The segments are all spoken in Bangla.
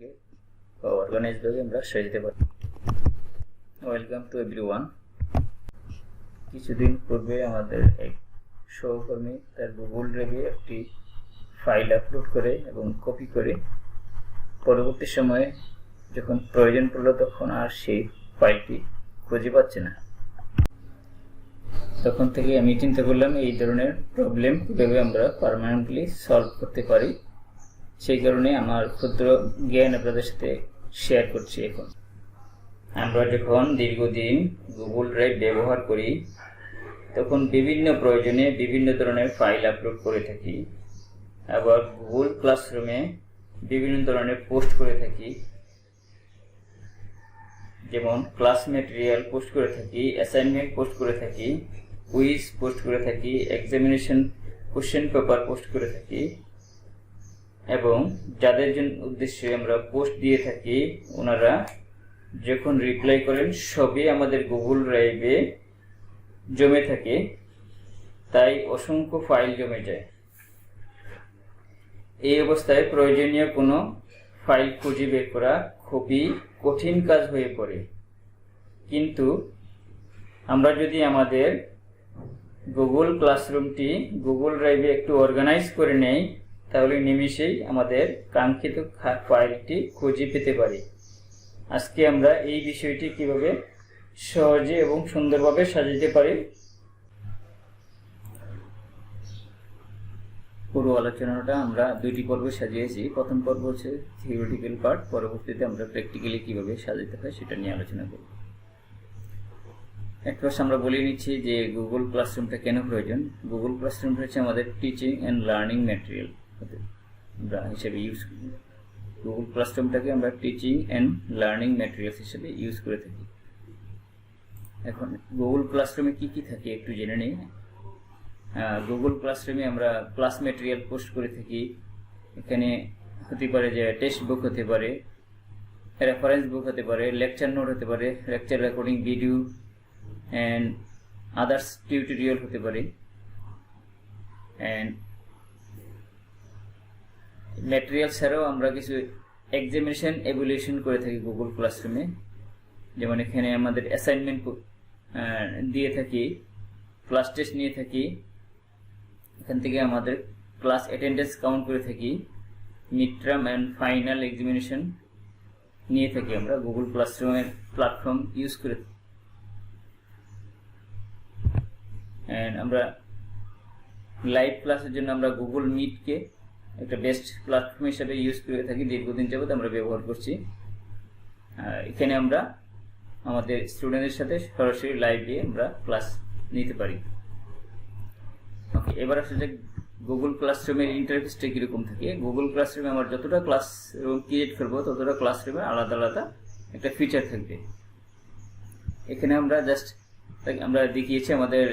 ক্লাসরুমকে অর্গানাইজ ভাবে আমরা সাজাতে পারি। Welcome to everyone. কিছুদিন পূর্বে আমাদের এক সহকর্মী তার গুগল ড্রাইভে একটি ফাইল আপলোড করে এবং কপি করে পরবর্তী সময়ে যখন প্রয়োজন পড়লো তখন আর সেই ফাইলটি খুঁজে পাচ্ছে না। তখন থেকে আমি চিন্তা করলাম এই ধরনের প্রবলেম কীভাবে আমরা পার্মানেন্টলি সলভ করতে পারি। সেই কারণে আমার ক্ষুদ্র জ্ঞান আপনাদের সাথে শেয়ার করছি। এখন আমরা যখন দীর্ঘদিন গুগল ড্রাইভ ব্যবহার করি তখন বিভিন্ন প্রয়োজনে বিভিন্ন ধরনের ফাইল আপলোড করে থাকি, আবার গুগল ক্লাসরুমে বিভিন্ন ধরনের পোস্ট করে থাকি, যেমন ক্লাস ম্যাটেরিয়াল পোস্ট করে থাকি, অ্যাসাইনমেন্ট পোস্ট করে থাকি, কুইজ পোস্ট করে থাকি, এক্সামিনেশন কোশ্চেন পেপার পোস্ট করে থাকি এবং যাদের জন্য উদ্দেশ্যে আমরা পোস্ট দিয়ে থাকি ওনারা যখন রিপ্লাই করেন সবই আমাদের গুগল ড্রাইভে জমে থাকে, তাই অসংখ্য ফাইল জমে যায়। এই অবস্থায় প্রয়োজনীয় কোনো ফাইল খুঁজে বের করা খুবই কঠিন কাজ হয়ে পড়ে। কিন্তু আমরা যদি আমাদের গুগল ক্লাসরুমটি গুগল ড্রাইভে একটু অর্গানাইজ করে নেই তাহলে নিমিষেই আমাদের কাঙ্ক্ষিত ফাইলটি খুঁজে পেতে পারি। আজকে আমরা এই বিষয়টি কিভাবে সহজে এবং সুন্দরভাবে সাজাতে পারি পুরো আলোচনাটা আমরা দুইটি পর্বে সাজিয়েছি। প্রথম পর্ব হচ্ছে থিওরিটিক্যাল পার্ট, পরবর্তীতে আমরা প্র্যাকটিক্যালি কিভাবে সাজাতে হয় সেটা নিয়ে আলোচনা করব। একটু আমরা বলে নিচ্ছি যে গুগল ক্লাসরুমটা কেন প্রয়োজন। গুগল ক্লাসরুমটা হচ্ছে আমাদের টিচিং অ্যান্ড লার্নিং ম্যাটেরিয়াল আমরা হিসেবে ইউজ করি। গুগল ক্লাসরুমটাকে আমরা টিচিং অ্যান্ড লার্নিং ম্যাটেরিয়ালস হিসেবে ইউজ করে থাকি। এখন গুগল ক্লাসরুমে কি কি থাকে একটু জেনে নিই। গুগল ক্লাসরুমে আমরা ক্লাস ম্যাটেরিয়াল পোস্ট করে থাকি। এখানে হতে পারে যে টেক্সট বুক হতে পারে, রেফারেন্স বুক হতে পারে, লেকচার নোট হতে পারে, lecture recording video and others tutorial হতে পারে। অ্যান্ড ম্যাটেরিয়াল ছাড়াও আমরা কিছু এক্সামিনেশন এভ্যালুয়েশন করে থাকি গুগল ক্লাসরুমে। যেমন এখানে আমাদের অ্যাসাইনমেন্ট দিয়ে থাকি, ক্লাস টেস্ট নিয়ে থাকি, এখান থেকে আমাদের ক্লাস অ্যাটেন্ডেন্স কাউন্ট করে থাকি, mid term and final examination নিয়ে থাকি আমরা গুগল ক্লাসরুমের প্ল্যাটফর্ম ইউজ করে। অ্যান্ড আমরা লাইভ ক্লাসের জন্য আমরা গুগল মিটকে একটা বেস্ট প্ল্যাটফর্ম হিসেবে ইউজ করে থাকি, দীর্ঘদিন যাবত আমরা ব্যবহার করছি। এখানে আমরা আমাদের স্টুডেন্টদের সাথে সরাসরি লাইভে আমরা ক্লাস নিতে পারি। ওকে, এবার আসলে গুগল ক্লাসরুমের ইন্টারফেসটা কীরকম থাকে। গুগল ক্লাসরুমে আমরা যতটা ক্লাসরুম ক্রিয়েট করবো ততটা ক্লাসরুমে আলাদা আলাদা একটা ফিচার থাকবে। এখানে আমরা জাস্ট আমরা দেখিয়েছি আমাদের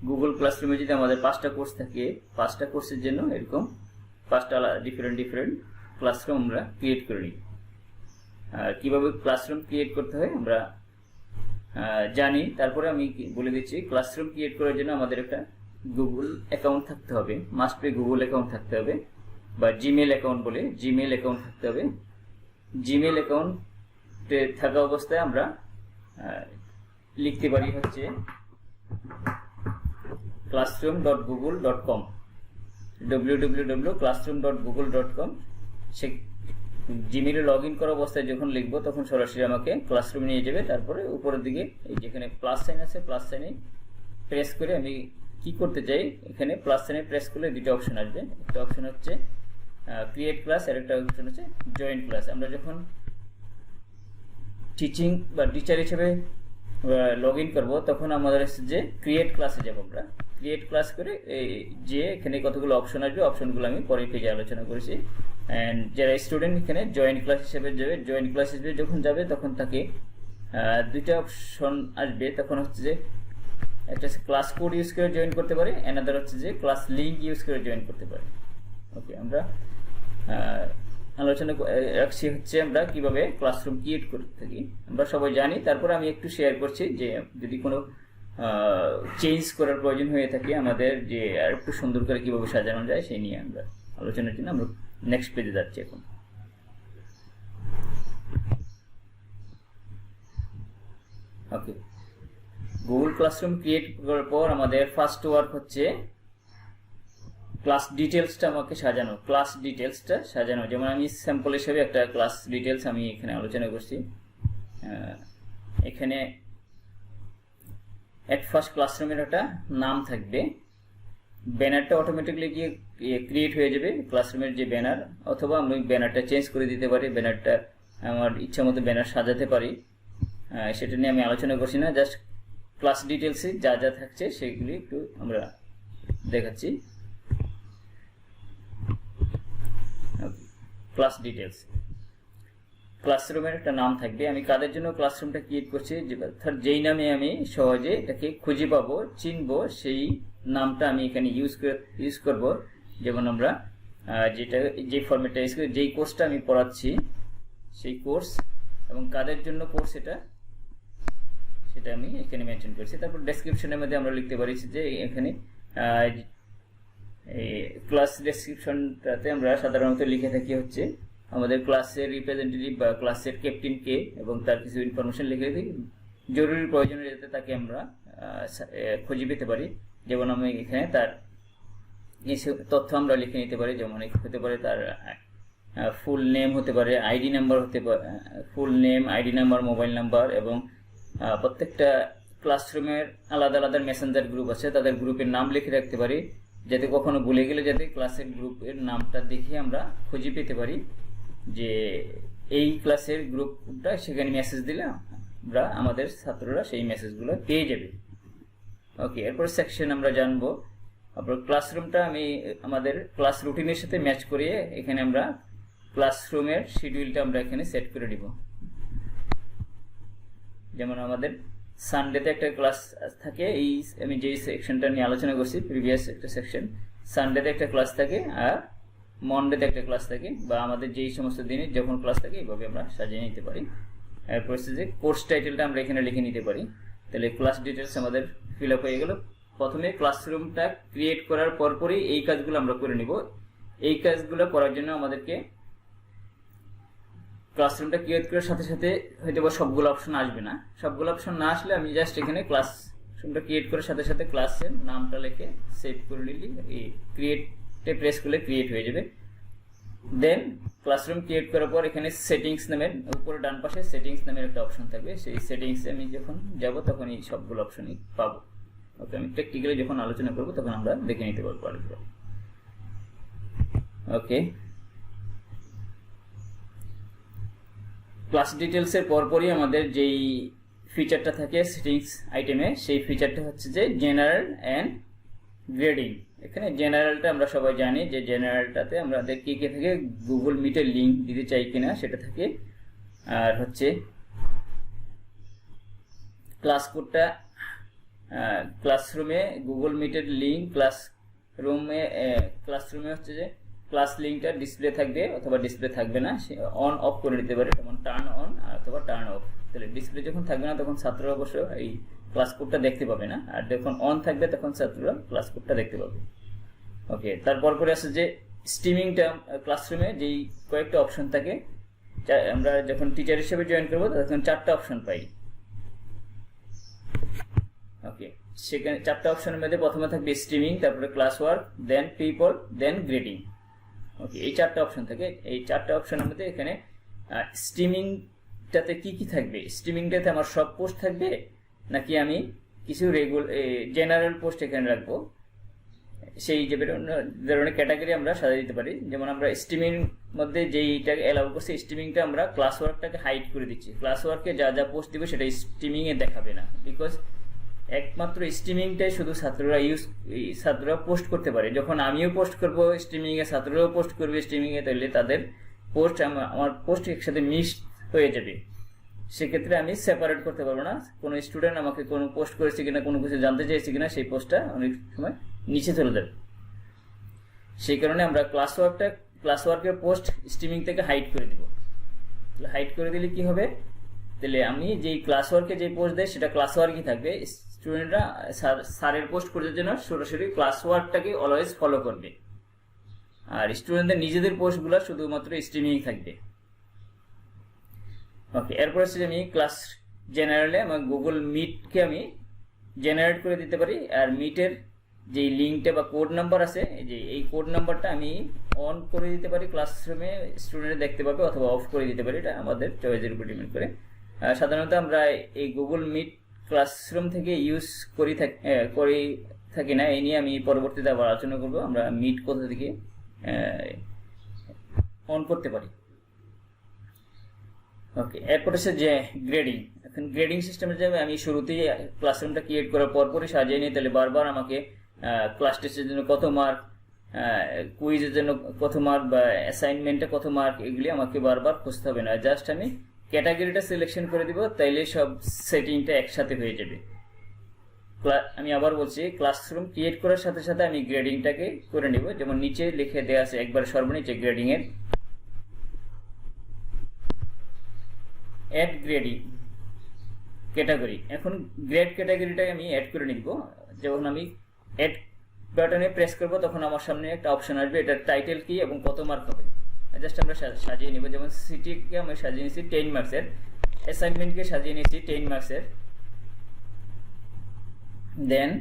গুগল ক্লাসরুমে যদি আমাদের 5টা কোর্স থাকে, 5টা কোর্সের জন্য এরকম 5টা ডিফারেন্ট ক্লাসরুম আমরা ক্রিয়েট করে নিই। আর কীভাবে ক্লাসরুম ক্রিয়েট করতে হয় আমরা জানি, তারপরে আমি বলে দিচ্ছি। ক্লাসরুম ক্রিয়েট করার জন্য আমাদের একটা গুগল অ্যাকাউন্ট থাকতে হবে, মাস্ট বি গুগল অ্যাকাউন্ট থাকতে হবে, বা জিমেল অ্যাকাউন্ট বলে জিমেল অ্যাকাউন্ট থাকতে হবে। জিমেল অ্যাকাউন্টে থাকা অবস্থায় আমরা লিখতে পারি হচ্ছে classroom.google.com, www.classroom.google.com। Say জিমেলে log in করা অবস্থায় যখন লিখবো তখন সরাসরি আমাকে ক্লাসরুমে নিয়ে যাবে। তারপরে উপরের দিকে এই যেখানে প্লাস সাইন আছে, প্লাস সাইনে প্রেস করে আমি কি করতে চাই, এখানে প্লাস সাইনে প্রেস করলে দুটো অপশন আসবে। একটা অপশন হচ্ছে ক্রিয়েট ক্লাস, আর একটা অপশন হচ্ছে জয়েন ক্লাস। আমরা যখন টিচিং বা টিচার হিসেবে লগ ইন করবো তখন আমাদের হচ্ছে যে ক্রিয়েট ক্লাসে যাবো। আমরা ক্রিয়েট ক্লাস করে যে এখানে কতগুলো অপশন আসবে, অপশনগুলো আমি পরের পেজে আলোচনা করেছি। অ্যান্ড যারা স্টুডেন্ট এখানে জয়েন ক্লাস হিসেবে যাবে, জয়েন ক্লাস হিসেবে যখন যাবে তখন তাকে দুইটা অপশন আসবে। তখন হচ্ছে যে একটা ক্লাস কোড ইউজ করে জয়েন করতে পারে, অ্যানাদার হচ্ছে যে ক্লাস লিঙ্ক ইউজ করে জয়েন করতে পারে। ওকে, আমরা আলোচনা রাখছি হচ্ছে আমরা কিভাবে ক্লাসরুম ক্রিয়েট করতে থাকি। আমরা সবাই জানি, তারপরে আমি একটু শেয়ার করছি যে যদি কোনো চেঞ্জ করার প্রয়োজন হয়ে থাকে আমাদের, যে আর একটু সুন্দর করে কিভাবে সাজানো যায় সেই নিয়ে আমরা আলোচনার জন্য আমরা নেক্সট পেজে যাচ্ছি এখন। ওকে, গুগল ক্লাসরুম ক্রিয়েট করার পর আমাদের ফার্স্ট ওয়ার্ক হচ্ছে ক্লাস ডিটেলসটা আমাকে সাজানো, ক্লাস ডিটেলসটা সাজানো। যেমন আমি স্যাম্পল হিসেবে একটা ক্লাস ডিটেলস আমি এখানে আলোচনা করছি। এখানে এট ফার্স্ট ক্লাসরুমের একটা নাম থাকবে, ব্যানারটা অটোমেটিকলি গিয়ে ক্রিয়েট হয়ে যাবে ক্লাসরুমের যে ব্যানার, অথবা আমি ব্যানারটা চেঞ্জ করে দিতে পারি, ব্যানারটা আমার ইচ্ছা মতো ব্যানার সাজাতে পারি। সেটা নিয়ে আমি আলোচনা করছি না, জাস্ট ক্লাস ডিটেলসে যা যা থাকছে সেগুলি একটু আমরা দেখাচ্ছি। ক্লাস ডিটেলস, ক্লাসরুমের একটা নাম থাকবে। আমি কাদের জন্য ক্লাসরুমটা ক্রিয়েট করছি, অর্থাৎ যেই নামে আমি সহজে এটাকে খুঁজে পাবো, চিনবো, সেই নামটা আমি এখানে ইউজ করব। যেমন আমরা যেটা যে ফরম্যাটটা ইউজ করি, যেই কোর্সটা আমি পড়াচ্ছি সেই কোর্স এবং কাদের জন্য কোর্স সেটা আমি এখানে মেনশন করছি। তারপর ডেসক্রিপশনের মধ্যে আমরা লিখতে পারি যে এখানে ক্লাস ডেসক্রিপশনটাতে আমরা সাধারণত লিখে থাকি হচ্ছে আমাদের ক্লাসের রিপ্রেজেন্টেটিভ বা ক্লাসের ক্যাপ্টেন কে, এবং তার কিছু ইনফরমেশন লিখে থাকি জরুরি প্রয়োজনে, যাতে তাকে আমরা খুঁজে পেতে পারি। যেমন আমি এখানে তার তথ্য আমরা লিখে নিতে পারি, যেমন হতে পারে তার ফুল নেম, হতে পারে আইডি নাম্বার, হতে পারে full name, ID number, mobile number, এবং প্রত্যেকটা ক্লাসরুমের আলাদা আলাদা মেসেঞ্জার গ্রুপ আছে, তাদের গ্রুপের নাম লিখে রাখতে পারি, যাতে কখনো ভুলে গেলে যাতে ক্লাসের গ্রুপের নামটা দেখে আমরা খুঁজে পেতে পারি যে এই ক্লাসের গ্রুপটা, সেখানে মেসেজ দিলে আমরা আমাদের ছাত্ররা সেই মেসেজগুলো পেয়ে যাবে। ওকে, এরপর সেকশন আমরা জানবো। তারপর ক্লাসরুমটা আমি আমাদের ক্লাস রুটিনের সাথে ম্যাচ করিয়ে এখানে আমরা ক্লাসরুমের শিডিউলটা আমরা এখানে সেট করে দিব। যেমন আমাদের সানডেতে একটা ক্লাস থাকে, আমি যেই সেকশনটা নিয়ে আলোচনা করছি প্রিভিয়াস একটা সেকশন, সানডেতে একটা ক্লাস থাকে আর মন্ডেতে একটা ক্লাস থাকে, বা আমাদের যেই সমস্ত দিনে যখন ক্লাস থাকে এইভাবে আমরা সাজিয়ে নিতে পারি। এরপর হচ্ছে যে কোর্স টাইটেলটা আমরা এখানে লিখে নিতে পারি। তাহলে ক্লাস ডিটেলস আমাদের ফিল আপ হয়ে গেল। প্রথমে ক্লাসরুমটা ক্রিয়েট করার পরপরই এই কাজগুলো আমরা করে নিব। এই কাজগুলো করার জন্য আমাদেরকে ক্লাসরুমটা ক্রিয়েট করার সাথে সাথে হয়তো বা সবগুলো অপশন আসবে না। সবগুলো অপশন না আসলে আমি জাস্ট এখানে ক্লাসরুমটা ক্রিয়েট করার সাথে সাথে ক্লাসের নামটা লিখে সেভ করে নিলি, এই ক্রিয়েটে প্রেস করলে ক্রিয়েট হয়ে যাবে। দেন ক্লাসরুম ক্রিয়েট করার পর এখানে সেটিংস নামের উপরে ডান পাশে সেটিংস নামের একটা অপশন থাকবে, সেই সেটিংসে আমি যখন যাব তখন এই সবগুলো অপশনই পাবো। ওকে, আমি প্র্যাকটিক্যালি যখন আলোচনা করবো তখন আমরা দেখে নিতে পারবো আরেকবার। ওকে, ক্লাস ডিটেলসের পরপরই আমাদের যেই ফিচারটা থাকে সেটিংস আইটেমে, সেই ফিচারটা হচ্ছে যে জেনারেল অ্যান্ড গ্রেডিং। এখানে জেনারেলটা আমরা সবাই জানি যে জেনারেলটাতে আমাদের কি কি থাকে, গুগল মিটের লিঙ্ক দিতে চাই কিনা সেটা থাকে, আর হচ্ছে ক্লাস কোডটা ক্লাসরুমে গুগল মিটের লিঙ্ক ক্লাসরুমে হচ্ছে যে ক্লাস লিঙ্কটা ডিসপ্লে থাকবে অথবা ডিসপ্লে থাকবে না, অন অফ করে নিতে পারে, যেমন টার্ন অন অথবা টার্ন অফ। তাহলে ডিসপ্লে যখন থাকবে না তখন ছাত্ররা অবশ্য এই ক্লাস কোডটা দেখতে পাবে না, আর যখন অন থাকবে তখন ছাত্ররা ক্লাস কোডটা দেখতে পাবে। ওকে, তারপর পরে আছে যে স্ট্রিমিংটা। ক্লাসরুমে যেই কয়েকটা অপশন থাকে, আমরা যখন টিচার হিসেবে জয়েন করবো তখন 4টা অপশন পাই। ওকে, সেখানে 4টা অপশনের মধ্যে প্রথমে থাকবে স্ট্রিমিং, তারপরে ক্লাস ওয়ার্ক, দেন পিপল, দেন গ্রেডিং। ওকে, এই 4টা অপশন থাকে। এই 4টা অপশনের মধ্যে এখানে স্ট্রিমিংটাতে কি কি থাকবে, স্ট্রিমিংটাতে আমার সব পোস্ট থাকবে নাকি আমি কিছু জেনারেল পোস্ট এখানে রাখবো, সেই যে ধরনের ক্যাটাগরি আমরা সাজা দিতে পারি। যেমন আমরা স্ট্রিমিং মধ্যে যেইটা অ্যালাউ করছি, স্ট্রিমিংটা আমরা ক্লাস ওয়ার্কটাকে হাইড করে দিচ্ছি। ক্লাস ওয়ার্কে যা যা পোস্ট দিব সেটা স্ট্রিমিংয়ে দেখাবে না, বিকজ একমাত্র স্ট্রিমিংটাই শুধু ছাত্ররা পোস্ট করতে পারে। যখন আমিও পোস্ট করব স্ট্রিমিংয়ে, ছাত্ররাও পোস্ট করবে স্ট্রিমিংয়ে, তাহলে তাদের পোস্ট আমার পোস্ট একসাথে মিক্স হয়ে যাবে। সেক্ষেত্রে আমি সেপারেট করতে পারবো না। কোনো স্টুডেন্ট আমাকে কোনো পোস্ট করেছে কিনা, কোনো কিছু জানতে চাইছে কিনা, সেই পোস্টটা অনেক সময় নিচে চলে যাবে। সেই কারণে আমরা ক্লাস ওয়ার্কের পোস্ট স্ট্রিমিং থেকে হাইড করে দিব। হাইড করে দিলে কি হবে, তাহলে আমি যেই ক্লাস ওয়ার্কে যে পোস্ট দেয় সেটা ক্লাস ওয়ার্কই থাকবে। স্টুডেন্টরা স্যারের পোস্ট করার জন্য সরাসরি ক্লাস ওয়ার্কটাকে অলওয়েজ ফলো করবে, আর স্টুডেন্টদের নিজেদের পোস্টগুলো শুধুমাত্র স্ট্রিমিং থাকবে। ওকে, এরপর হচ্ছে আমি ক্লাস জেনারেলে আমার গুগল মিটকে আমি জেনারেট করে দিতে পারি, আর মিটের যে লিঙ্কটা বা কোড নাম্বার আছে, এই কোড নাম্বারটা আমি অন করে দিতে পারি, ক্লাসরুমে স্টুডেন্ট দেখতে পাবে, অথবা অফ করে দিতে পারি। এটা আমাদের চয়েসের উপর ডিপেন্ড করে। সাধারণত আমরা এই গুগল মিট ক্লাসরুম থেকে ইউজ করি থাকি না, এই নিয়ে আমি পরবর্তীতে আবার আলোচনা করবো আমরা মিট কোথা থেকে অন করতে পারি। ওকে, এরপর হচ্ছে যে গ্রেডিং। এখন গ্রেডিং সিস্টেমে যাবে, আমি শুরুতেই ক্লাসরুমটা ক্রিয়েট করার পরপরই সাজিয়ে নিই, তাহলে বারবার আমাকে ক্লাস টেস্টের জন্য কত মার্ক, কুইজের জন্য কত মার্ক, বা অ্যাসাইনমেন্টে কত মার্ক, এগুলি আমাকে বারবার খুঁজতে হবে না। জাস্ট আমি ক্যাটাগরিটা সিলেকশন করে দিব, তাইলে সব সেটিংটা একসাথে হয়ে যাবে। আমি আবার বলছি, ক্লাসরুম ক্রিয়েট করার সাথে সাথে আমি গ্রেডিংটাকে করে নিব। যেমন নিচে লিখে দেওয়া আছে একবার সর্বনিচে গ্রেডিং এর অ্যাড গ্রেডিং ক্যাটাগরি। এখন গ্রেড ক্যাটাগরিটাকে আমি অ্যাড করে নিব। যখন আমি অ্যাড বাটনে প্রেস করব তখন আমার সামনে একটা অপশন আসবে, এটার টাইটেল কি এবং কত মার্ক হবে। জাস্ট আমরা সাজিয়ে নিব। যেমন সিটিকে আমি সাজিয়ে নিয়েছি 10 মার্কসের, অ্যাসাইনমেন্টকে সাজিয়ে নিয়েছি 10 মার্কসের, দেন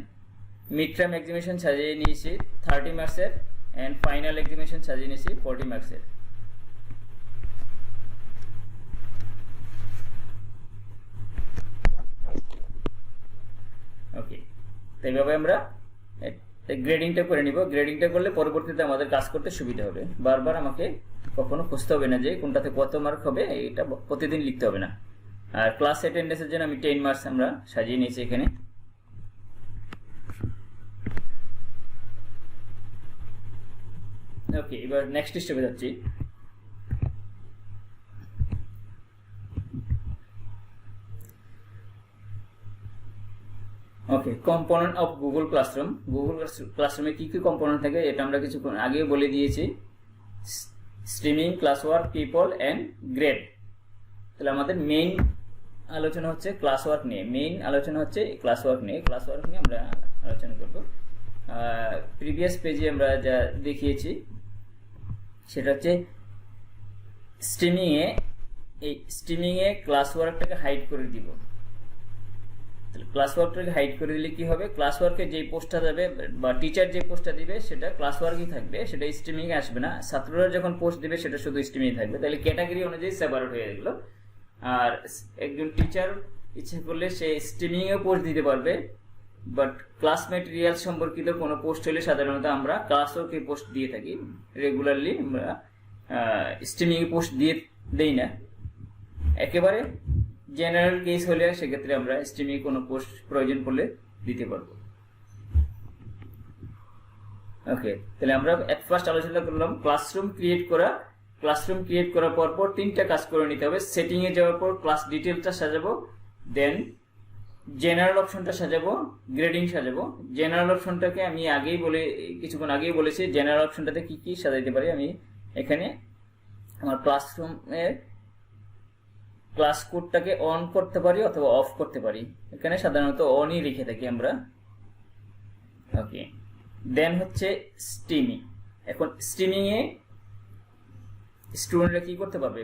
মিড টার্ম এক্সামিনেশন সাজিয়ে নিয়েছি 30 মার্কসের, অ্যান্ড ফাইনাল এক্সামিনেশন সাজিয়ে নিয়েছি 40 মার্কসের। ওকে, তো এইভাবে আমরা গ্রেডিংটা করে নিব। গ্রেডিংটা করলে পরবর্তীতে আমাদের কাজ করতে সুবিধা হবে, বারবার আমাকে কখনো খুঁজতে হবে না যে কোনটাতে কত মার্ক হবে, এটা প্রতিদিন লিখতে হবে না। আর ক্লাস অ্যাটেন্ডেন্সের জন্য আমি 10 মার্কস আমরা সাজিয়ে নিয়েছি এখানে। ওকে, এবার নেক্সট স্টেপে যাচ্ছি। Okay, component of Google classroom. Google ক্লাসরুমে কি কি কম্পোনেন্ট থাকে এটা আমরা কিছু আগে বলে দিয়েছি। Streaming, class work, people and grade. তাহলে আমাদের মেইন আলোচনা হচ্ছে ক্লাস ওয়ার্ক নিয়ে, ক্লাস ওয়ার্ক নিয়ে আমরা আলোচনা করব। প্রিভিয়াস পেজে আমরা যা দেখিয়েছি সেটা হচ্ছে স্ট্রিমিংয়ে ক্লাস ওয়ার্কটাকে হাইড করে দিব। ক্লাস ওয়ার্কটাকে হাইড করে দিলে কি হবে, ক্লাস ওয়ার্কে যে পোস্টটা যাবে বা টিচার যে পোস্টটা দিবে সেটা ক্লাস ওয়ার্কই থাকবে, সেটা স্ট্রিমিং এ আসবে না। ছাত্ররা যখন পোস্ট দিবে সেটা শুধু স্ট্রিমিং থাকবে। তাহলে ক্যাটাগরি অনুযায়ী সেপারেট হয়ে গেল। আর একজন টিচার ইচ্ছে করলে সে স্ট্রিমিং এ পোস্ট দিতে পারবে, বাট ক্লাস ম্যাটেরিয়াল সম্পর্কিত কোনো পোস্ট হলে সাধারণত আমরা ক্লাস ওয়ার্কে পোস্ট দিয়ে থাকি, রেগুলারলি আমরা স্ট্রিমিং এ পোস্ট দেই না। একেবারে জেনারেল কেস হলে সেক্ষেত্রে আমরা স্ট্রিমিং কোনো পোস্ট প্রয়োজন পড়লে দিতে পারবো। ওকে, তাহলে আমরা এট ফার্স্ট আলোচনা করলাম ক্লাসরুম ক্রিয়েট করার পর 3টা কাজ করে নিতে হবে। সেটিং এ যাওয়ার পর ক্লাস ডিটেলটা সাজাবো, দেন জেনারেল অপশনটা সাজাবো, গ্রেডিং সাজাবো। জেনারেল অপশনটাকে আমি কিছুক্ষণ আগেই বলেছি জেনারেল অপশনটাতে কি কি সাজাইতে পারি। আমি এখানে আমার ক্লাসরুমের ক্লাস কোডটাকে অন করতে পারি অথবা অফ করতে পারি। এখানে সাধারণত অনই রেখে থাকি আমরা। ওকে, দেন হচ্ছে স্ট্রিমিং। এখন স্ট্রিমিং এ স্টুডেন্টরা কি করতে পারবে,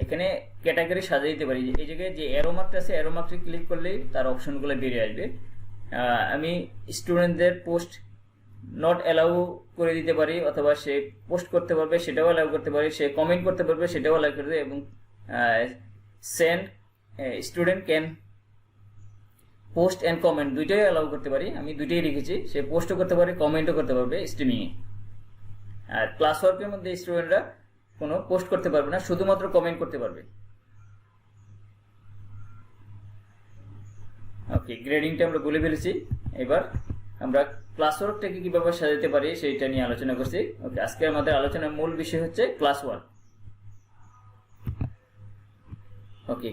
এখানে ক্যাটাগরি সাজিয়ে দিতে পারি। এই জায়গায় যে অ্যারো মার্কটা আছে, অ্যারো মার্কটি ক্লিক করলেই তার অপশনগুলো বেরিয়ে আসবে। আমি স্টুডেন্টদের পোস্ট নট অ্যালাউ করে দিতে পারি, অথবা সে পোস্ট করতে পারবে সেটাও অ্যালাউ করতে পারি, সে কমেন্ট করতে পারবে সেটাও অ্যালাউ করতে, এবং send student can post and comment দুইটাই অ্যালাউ করতে পারি। আমি দুইটাই রেখেছি, সে পোস্টও করতে পারে কমেন্টও করতে পারবে স্ট্রিমিংয়ে। আর ক্লাস ওয়ার্কের মধ্যে স্টুডেন্টরা কোনো পোস্ট করতে পারবে না, শুধুমাত্র কমেন্ট করতে পারবে। ওকে, গ্রেডিংটা আমরা বলে ফেলেছি। এবার আমরা ক্লাস ওয়ার্কটাকে কিভাবে সাজাতে পারি সেইটা নিয়ে আলোচনা করছি। ওকে, আজকে আমাদের আলোচনার মূল বিষয় হচ্ছে ক্লাস ওয়ার্ক। ওকে,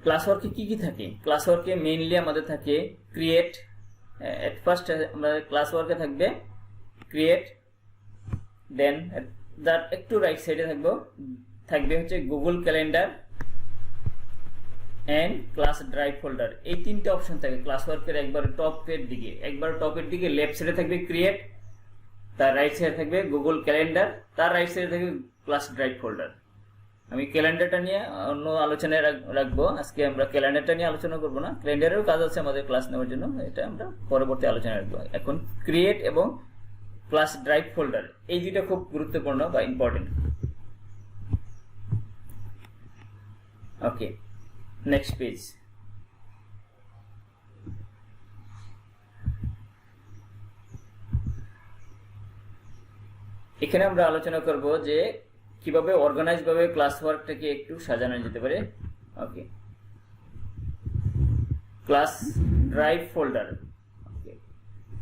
ক্লাস ওয়ার্কে কি কি থাকে? ক্লাস ওয়ার্কে মেইনলি আমাদের থাকে ক্রিয়েট। এট ফার্স্ট আমাদের ক্লাস ওয়ার্কে থাকবে ক্রিয়েট, দেন তার একটু রাইট সাইডে থাকবে হচ্ছে Google calendar and class drive folder. এই 3টে অপশন থাকে ক্লাস ওয়ার্কের একবার টপের দিকে লেফট সাইডে থাকবে ক্রিয়েট, তার রাইট সাইডে থাকবে গুগল ক্যালেন্ডার, তার রাইট সাইডে থাকবে ক্লাস ড্রাইভ ফোল্ডার। আমি ক্যালেন্ডারটা নিয়ে অন্য আলোচনায় রাখবো। আজকে আমরা ক্যালেন্ডারটা নিয়ে আলোচনা করবো না, ক্যালেন্ডারেরও কাজ আছে আমাদের ক্লাস নেওয়ার জন্য, এটা আমরা পরবর্তী আলোচনায় রাখবো। এখন ক্রিয়েট এবং ক্লাস ড্রাইভ ফোল্ডার, এই দুইটা খুব গুরুত্বপূর্ণ বা ইম্পর্টেন্ট। ওকে, নেক্সট পেজ। এখানে আমরা আলোচনা করব যে কিভাবে অর্গানাইজ ভাবে ক্লাস ওয়ার্কটাকে একটু সাজানো যেতে পারে। Okay, class drive folder.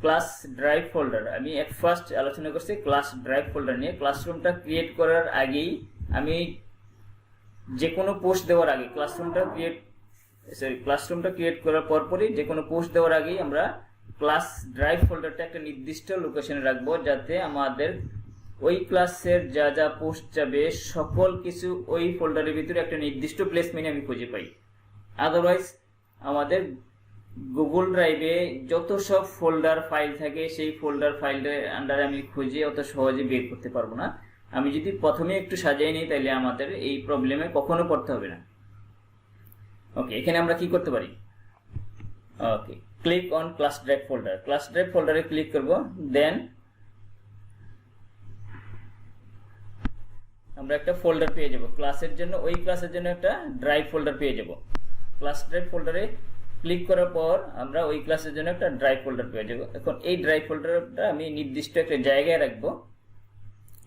Class drive folder আমি এট ফার্স্ট আলোচনা করছি ক্লাস ড্রাইভ ফোল্ডার নিয়ে। ক্লাসরুমটা ক্রিয়েট করার আগেই আমি যে কোনো পোস্ট দেওয়ার আগে ক্লাসরুমটা ক্রিয়েট করার পরপরই যে কোনো পোস্ট দেওয়ার আগেই আমরা ক্লাস ড্রাইভ ফোল্ডারটা একটা নির্দিষ্ট লোকেশনে রাখবো, যাতে আমাদের ওই ক্লাসের যা যা পোস্ট যাবে সকল কিছু ওই ফোল্ডারের ভিতরে একটা নির্দিষ্ট প্লেসমেন্টে আমি খুঁজে পাই। আদারওয়াইজ আমাদের গুগল ড্রাইভে যত সব ফোল্ডার ফাইল থাকে সেই ফোল্ডার ফাইলের আন্ডারে আমি খুঁজে অত সহজে বের করতে পারবো না। আমি যদি প্রথমে একটু সাজিয়ে নিই তাহলে আমাদের এই প্রবলেমে কখনো পড়তে হবে না। ওকে, এখানে আমরা কি করতে পারি? Okay, click on class drive folder. Class drive ফোল্ডারে ক্লিক করব, দেন আমরা একটা ফোল্ডার পেয়ে যাব ক্লাসের জন্য, ওই ক্লাসের জন্য একটা ড্রাইভ ফোল্ডার পেয়ে যাব। ক্লাস ড্রাইভ ফোল্ডারে ক্লিক করার পর আমরা ওই ক্লাসের জন্য একটা ড্রাইভ ফোল্ডার পেয়ে যাব। এখন এই ড্রাইভ ফোল্ডারটা আমি নির্দিষ্ট একটা জায়গায় রাখবো।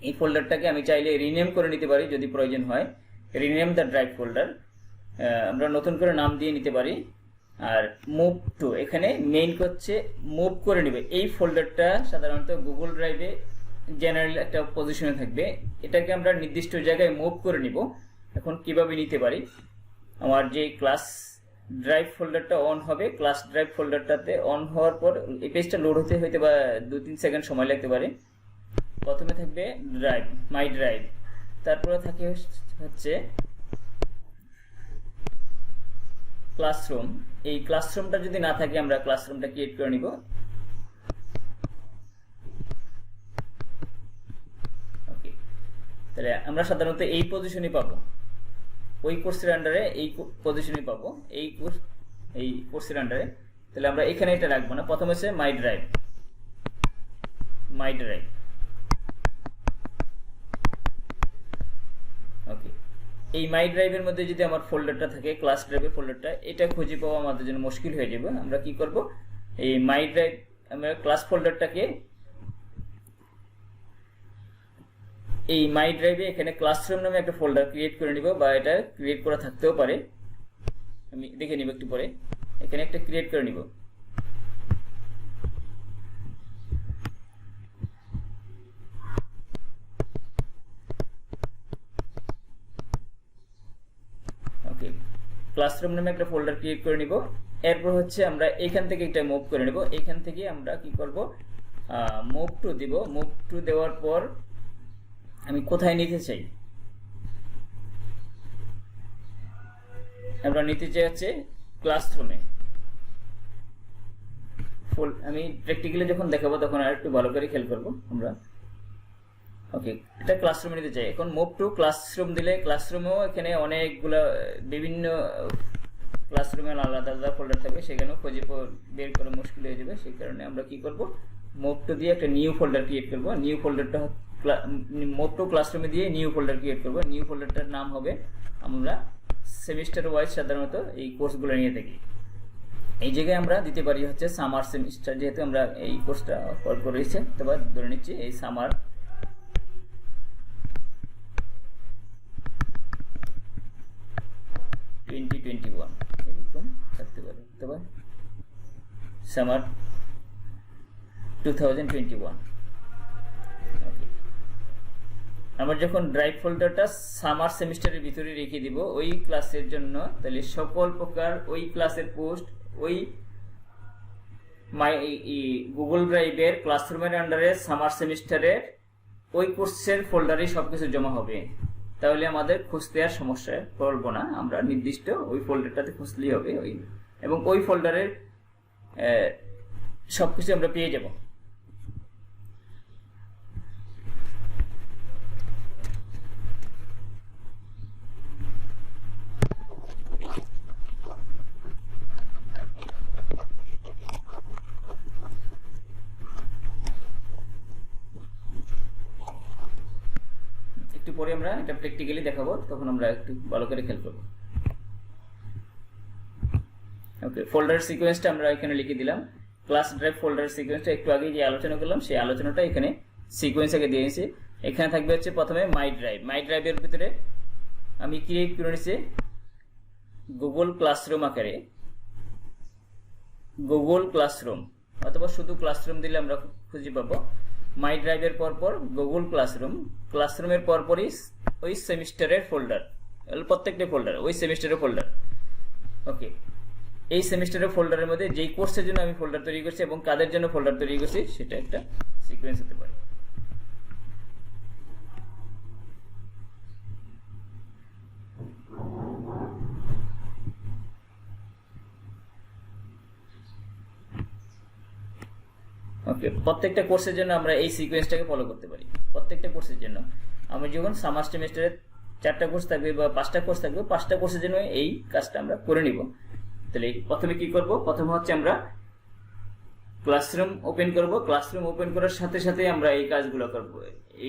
এই ফোল্ডারটাকে আমি চাইলে রিনেম করে নিতে পারি যদি প্রয়োজন হয়, রিনেম দ্য ড্রাইভ ফোল্ডার, আমরা নতুন করে নাম দিয়ে নিতে পারি। আর মুভ টু, এখানে মেইন হচ্ছে মুভ করে নেবে। এই ফোল্ডারটা সাধারণত গুগল ড্রাইভে জেনারেল একটা পজিশনে থাকবে, এটাকে আমরা নির্দিষ্ট জায়গায় মুভ করে নিব। এখন কিভাবে নিতে পারি? আমার যে ক্লাস ড্রাইভ ফোল্ডারটা অন হবে, ক্লাস ড্রাইভ ফোল্ডারটাতে অন হওয়ার পর এই পেজটা লোড হতে হইতে বা 2-3 সেকেন্ড সময় লাগতে পারে। প্রথমে থাকবে ড্রাইভ, মাই ড্রাইভ, তারপরে থাকে হচ্ছে ক্লাসরুম। এই ক্লাসরুমটা যদি না থাকে আমরা ক্লাসরুমটা ক্রিয়েট করে নিব। ওকে, তাহলে আমরা সাধারণত এই পজিশনই পাবো, ওই কোর্সের আন্ডারে এই পজিশনই পাবো, এই কোর্সের আন্ডারে। তাহলে আমরা এখানে এটা রাখবো না, প্রথমে হচ্ছে মাই ড্রাইভ। ওকে, এই মাই ড্রাইভের মধ্যে যদি আমার ফোল্ডারটা থাকে ক্লাস ড্রাইভের ফোল্ডারটা, এটা খুঁজে পাওয়া আমাদের জন্য মুশকিল হয়ে যাবে। আমরা কি করব, এই মাই ড্রাইভ আমরা ক্লাস ফোল্ডারটাকে এই মাই ড্রাইভে এখানে ক্লাসরুম নামে একটা ফোল্ডার ক্রিয়েট করে নিব, বা এটা ক্রিয়েট করা থাকতেও পারে, আমি দেখে নিব একটু পরে। এখানে একটা ক্রিয়েট করে নিব। ওকে, ক্লাসরুম নামে একটা ফোল্ডার ক্রিয়েট করে নিব। এরপর হচ্ছে আমরা এখান থেকে এটা মুভ করে নিব। এখান থেকে আমরা কি করব, মুভ টু দিব। মুভ টু দেওয়ার পর আমি কোথায় নিতে চাই, আমরা নিতে চাই হচ্ছে ক্লাসরুমে। আমি প্র্যাকটিক্যালি যখন দেখাবো তখন আর একটু ভালো করে খেয়াল করবো আমরা। ওকে, এটা ক্লাসরুমে নিতে চাই। এখন মুভ টু ক্লাসরুম দিলে ক্লাসরুমেও এখানে অনেকগুলো বিভিন্ন ক্লাসরুমে আলাদা আলাদা ফোল্ডার থাকবে, সেখানেও খুঁজে বের করা মুশকিল হয়ে যাবে। সেই কারণে আমরা কি করব, মুভ টু দিয়ে একটা নিউ ফোল্ডার ক্রিয়েট করব। নিউ ফোল্ডারটা মুভ টু ক্লাসরুমে দিয়ে নিউ ফোল্ডার ক্রিয়েট করব। নিউ ফোল্ডারটার নাম হবে, আমরা সেমিস্টার ওয়াইজ সাধারণত এই কোর্সগুলো নিয়ে থাকি, এই জায়গায় আমরা দিতে পারি হচ্ছে সামার সেমিস্টার, যেহেতু আমরা এই কোর্সটা কল করেছি। তবে ধরে নিচ্ছি এই সামার 2021 এরকম থাকতে পারে, তবে সামার 2021। আমরা যখন ড্রাইভ ফোল্ডারটা সামার সেমিস্টারের ভিতরে রেখে দিব ওই ক্লাসের জন্য, তাহলে সকল প্রকার ওই ক্লাসের পোস্ট ওই গুগল ড্রাইভের ক্লাসরুমের আন্ডারে সামার সেমিস্টারের ওই কোর্সের ফোল্ডারে সবকিছু জমা হবে। তাহলে আমাদের খুঁজতে আর সমস্যায় পড়বো না, আমরা নির্দিষ্ট ওই ফোল্ডারটাতে খুঁজলেই হবে, ওই এবং ওই ফোল্ডারের সবকিছু আমরা পেয়ে যাব। পরে আমরা এটা প্র্যাকটিক্যালি দেখাবো, তখন আমরা একটু ভালো করে খেয়াল করব। ওকে, ফোল্ডার সিকোয়েন্সটা আমরা এখানে লিখে দিলাম। ক্লাস ড্রাইভ ফোল্ডার সিকোয়েন্সটা একটু আগে যে আলোচনা করলাম সেই আলোচনাটা এখানে সিকোয়েন্স আগে দিয়ে নিয়েছি। এখানে থাকবে হচ্ছে প্রথমে মাই ড্রাইভ। মাই ড্রাইভের ভিতরে আমি ক্রিয়েট করে নিয়েছি গুগল ক্লাসরুম আকারে, গুগল ক্লাসরুম, অথবা শুধু ক্লাসরুম দিলে আমরা খুঁজে পাবো। মাই ড্রাইভের পরপর গুগল ক্লাসরুম, ক্লাসরুমের পরপরই ওই সেমিস্টারের ফোল্ডার, প্রত্যেকটা ফোল্ডার ওই সেমিস্টারের ফোল্ডার। ওকে, এই সেমিস্টারের ফোল্ডারের মধ্যে যেই কোর্সের জন্য আমি ফোল্ডার তৈরি করছি এবং কাদের জন্য ফোল্ডার তৈরি করছি সেটা একটা সিকোয়েন্স হতে পারে। ওকে, প্রত্যেকটা কোর্সের জন্য আমরা এই সিকোয়েন্সটাকে ফলো করতে পারি। প্রত্যেকটা কোর্সের জন্য আমরা যখন সামার সেমিস্টারে 4টা কোর্স থাকবে বা 5টা কোর্স থাকবে, 5টা কোর্সের জন্য এই কাজটা আমরা করে নিব। তাহলে প্রথমে কি করব, প্রথমে হচ্ছে আমরা ক্লাসরুম ওপেন করব। ক্লাসরুম ওপেন করার সাথে সাথে আমরা এই কাজগুলো করব।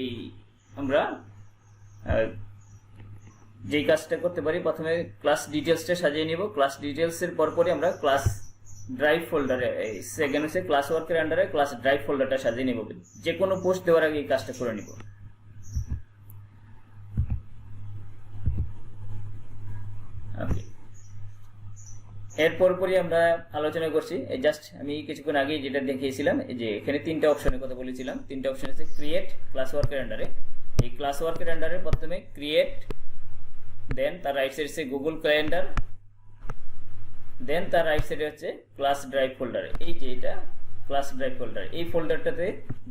এই আমরা যেই কাজটা করতে পারি, প্রথমে ক্লাস ডিটেলসটা সাজিয়ে নিব। ক্লাস ডিটেলসের পরপরই আমরা ক্লাস ড্রাইভ ফোল্ডারে, সেকেন্ড হচ্ছে ক্লাস ওয়ার্কের আন্ডারে ক্লাস ড্রাইভ ফোল্ডারটা সাজিয়ে নিব। যে কোনো পোস্ট দেওয়ার আগে এই কাজটা করে নিব। ওকে, এর পরপরই আমরা আলোচনা করছি জাস্ট আমি কিছুক্ষণ আগে যেটা দেখিয়েছিলাম, যে এখানে 3টা অপশনের কথা বলেছিলাম। 3টা অপশন আছে ক্রিয়েট, ক্লাস ওয়ার্কের আন্ডারে। এই ক্লাস ওয়ার্কের আন্ডারে প্রথমে ক্রিয়েট, দেন তার রাইট সাইডে আছে গুগল ক্যালেন্ডার, দেন তার রাইট সাইডে হচ্ছে ক্লাস ড্রাইভ ফোল্ডার। এই যে এটা ক্লাস ড্রাইভ ফোল্ডার, এই ফোল্ডারটাতে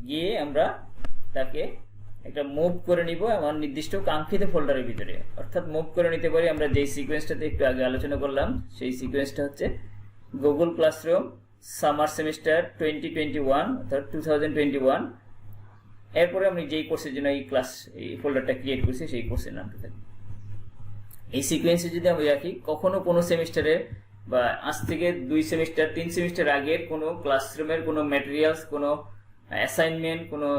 গিয়ে আমরা তাকে একটা মুভ করে নিব আমার নির্দিষ্ট কাঙ্ক্ষিত ফোল্ডারের ভিতরে। অর্থাৎ মুভ করে নিতে পারি আমরা যেই সিকোয়েন্সটাতে একটু আগে আলোচনা করলাম, সেই সিকোয়েন্সটা হচ্ছে গুগল ক্লাসরুম সামার সেমিস্টার 2021 অর্থাৎ 2021। এরপরে আমি যেই কোর্সের জন্য এই ফোল্ডারটা ক্রিয়েট করছি সেই কোর্সের নামটা থাকবে। এই সিকোয়েন্সে যদি আমি রাখি, কখনো কোনো সেমিস্টারে বা আজ থেকে 2 সেমিস্টার 3 সেমিস্টার আগের কোনো ক্লাসরুমের কোনো ম্যাটেরিয়ালস, কোনো অ্যাসাইনমেন্ট, কোনো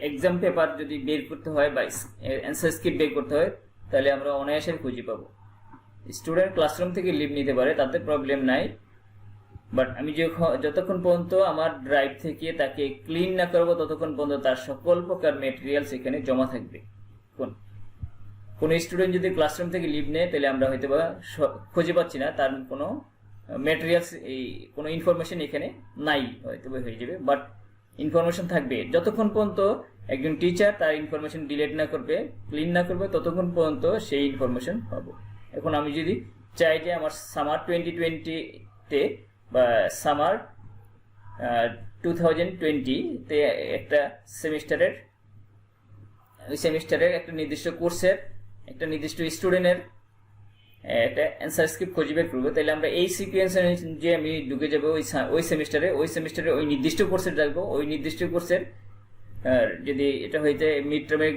এক্সাম পেপার যদি বের করতে হয় বা অ্যান্সার স্ক্রিপ্ট বের করতে হয়, তাহলে আমরা অনায়াসে খুঁজে পাবো। স্টুডেন্ট ক্লাসরুম থেকে লিভ নিতে পারে, তাতে প্রবলেম নাই। বাট আমি যতক্ষণ পর্যন্ত আমার ড্রাইভ থেকে তাকে ক্লিন না করবো, ততক্ষণ পর্যন্ত তার সকল প্রকার মেটেরিয়ালস এখানে জমা থাকবে। কোন স্টুডেন্ট যদি ক্লাসরুম থেকে লিভ নেয়, তাহলে আমরা হয়তো বা খুঁজে পাচ্ছি না তার কোনো মেটেরিয়ালস, এই কোনো ইনফরমেশন এখানে নাই, হয়তো হয়ে যাবে। বাট ইনফরমেশন থাকবে যতক্ষণ পর্যন্ত একজন টিচার তার ইনফরমেশন ডিলিট না করবে, ক্লিন না করবে, ততক্ষণ পর্যন্ত সেই ইনফরমেশন পাবো। এখন আমি যদি চাই যে আমার সামার 2020-তে বা সামার 2020-তে একটা সেমিস্টারের, ওই সেমিস্টারের একটা নির্দিষ্ট কোর্সের একটা নির্দিষ্ট স্টুডেন্টের একটা অ্যান্সার স্ক্রিপ্ট খুঁজে বের করবো, তাহলে আমরা এই সিকোয়েন্সে যে আমি ঢুকে যাবো ওই সেমিস্টারে ওই নির্দিষ্ট কোর্সের যাবো। ওই নির্দিষ্ট কোর্সের যদি এটা হইতে মিড টার্মের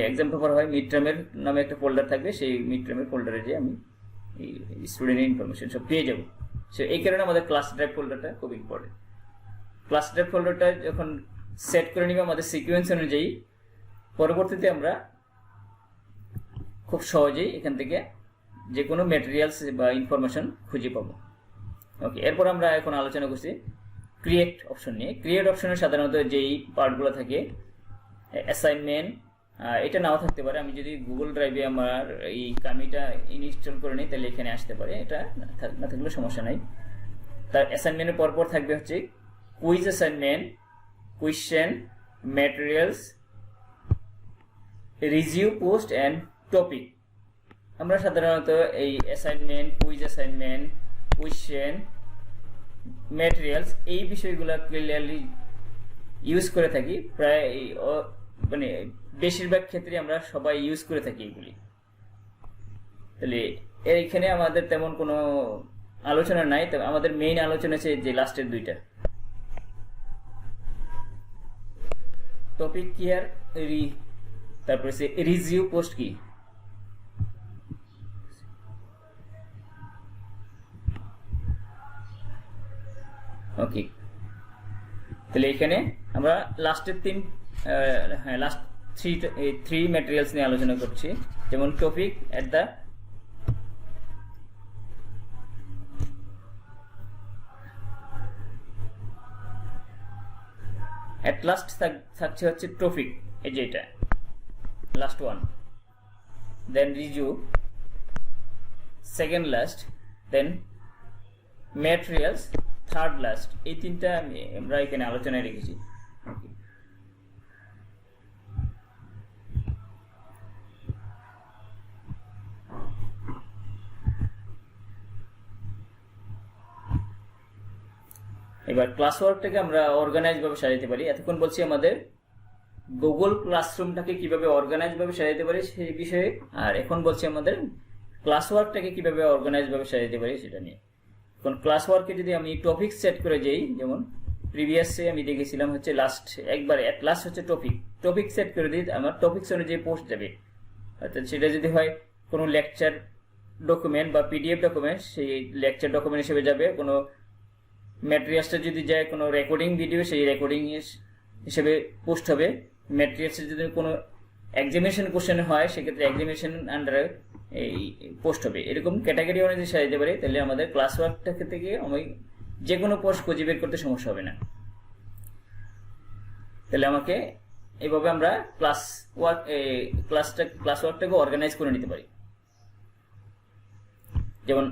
এক্সাম পেপার হয়, মিড টার্মের নামে একটা ফোল্ডার থাকবে, সেই মিড টার্মের ফোল্ডারে যে আমি এই স্টুডেন্টের ইনফরমেশন সব পেয়ে যাবো। সো এই কারণে আমাদের ক্লাস ড্রাইভ ফোল্ডারটা খুব ইম্পর্টেন্ট। ক্লাস ড্রাইভ ফোল্ডারটা যখন সেট করে নিবে আমাদের সিকোয়েন্স অনুযায়ী, পরবর্তীতে আমরা খুব সহজেই এখান থেকে যে কোনো ম্যাটেরিয়ালস বা ইনফরমেশন খুঁজে পাবো। ওকে, এরপর আমরা এখন আলোচনা করছি ক্রিয়েট অপশন নিয়ে। ক্রিয়েট অপশনে সাধারণত যেই পার্টগুলো থাকে, অ্যাসাইনমেন্ট, এটা নাও থাকতে পারে। আমি যদি গুগল ড্রাইভে আমার এই কামিটা ইনস্টল করে নিই, তাহলে এখানে আসতে পারে, এটা না থাকলে সমস্যা নাই। তার অ্যাসাইনমেন্টের পরপর থাকবে হচ্ছে quiz assignment, question, materials, review, post and topic. আমরা সাধারণত এই assignment, quiz assignment, question, materials এই বিষয়গুলো ক্লিয়ারলি ইউজ করে থাকি। প্রায় মানে বেশিরভাগ ক্ষেত্রে আমরা সবাই ইউজ করে থাকি এগুলি। তাহলে এইখানে আমাদের তেমন কোনো আলোচনা নাই, তবে আমাদের মেইন আলোচনা আছে যে লাস্টের দুইটা টপিক কি আর তারপরে সে রিভিউ, পোস্ট কি। ওকে, তাহলে এখানে আমরা লাস্টের লাস্ট থ্রি ম্যাটেরিয়ালস নিয়ে আলোচনা করছি, যেমন টপিক অ্যাট লাস্ট থাকছে হচ্ছে টপিক, এই যে এটা লাস্ট ওয়ান, দেন রিভিউ সেকেন্ড লাস্ট, দেন ম্যাটেরিয়ালস থার্ড লাস্ট। এই তিনটা আমরা এখানে আলোচনায় রেখেছি। এবার ক্লাস ওয়ার্কটাকে আমরা অর্গানাইজ ভাবে সাজাতে পারি। এতক্ষণ বলছি আমাদের গুগল ক্লাসরুমটাকে কিভাবে অর্গানাইজ ভাবে সাজাতে পারি সেই বিষয়ে, আর এখন বলছি আমাদের ক্লাস ওয়ার্কটাকে কিভাবে অর্গানাইজ ভাবে সাজাতে পারি সেটা নিয়ে। এখন ক্লাস ওয়ার্কে যদি আমি টপিক সেট করে যাই, যেমন প্রিভিয়াসে আমি দেখেছিলাম হচ্ছে অ্যাট লাস্ট হচ্ছে টপিক সেট করে দিই, আমার টপিকস অনুযায়ী পোস্ট যাবে। অর্থাৎ সেটা যদি হয় কোনো লেকচার ডকুমেন্ট বা পিডিএফ ডকুমেন্ট, সেই লেকচার ডকুমেন্ট হিসেবে যাবে। কোনো ম্যাটেরিয়ালসটা যদি যায় কোনো রেকর্ডিং ভিডিও, সেই রেকর্ডিং হিসেবে পোস্ট হবে। ম্যাটেরিয়ালসে যদি কোনো এক্সামিনেশন কোশ্চেন হয়, সেক্ষেত্রে এক্সামিনেশন আন্ডারে এই পোস্ট হবে। এরকম ক্যাটাগরি অনুযায়ী সাজাতে পারি, তাহলে আমাদের ক্লাস ওয়ার্কটা থেকে আমি যে কোনো পোস্ট খুঁজে বের করতে সমস্যা হবে না। তাহলে আমাকে এইভাবে আমরা ক্লাস ওয়ার্কটাকে অর্গানাইজ করে নিতে পারি। যেমন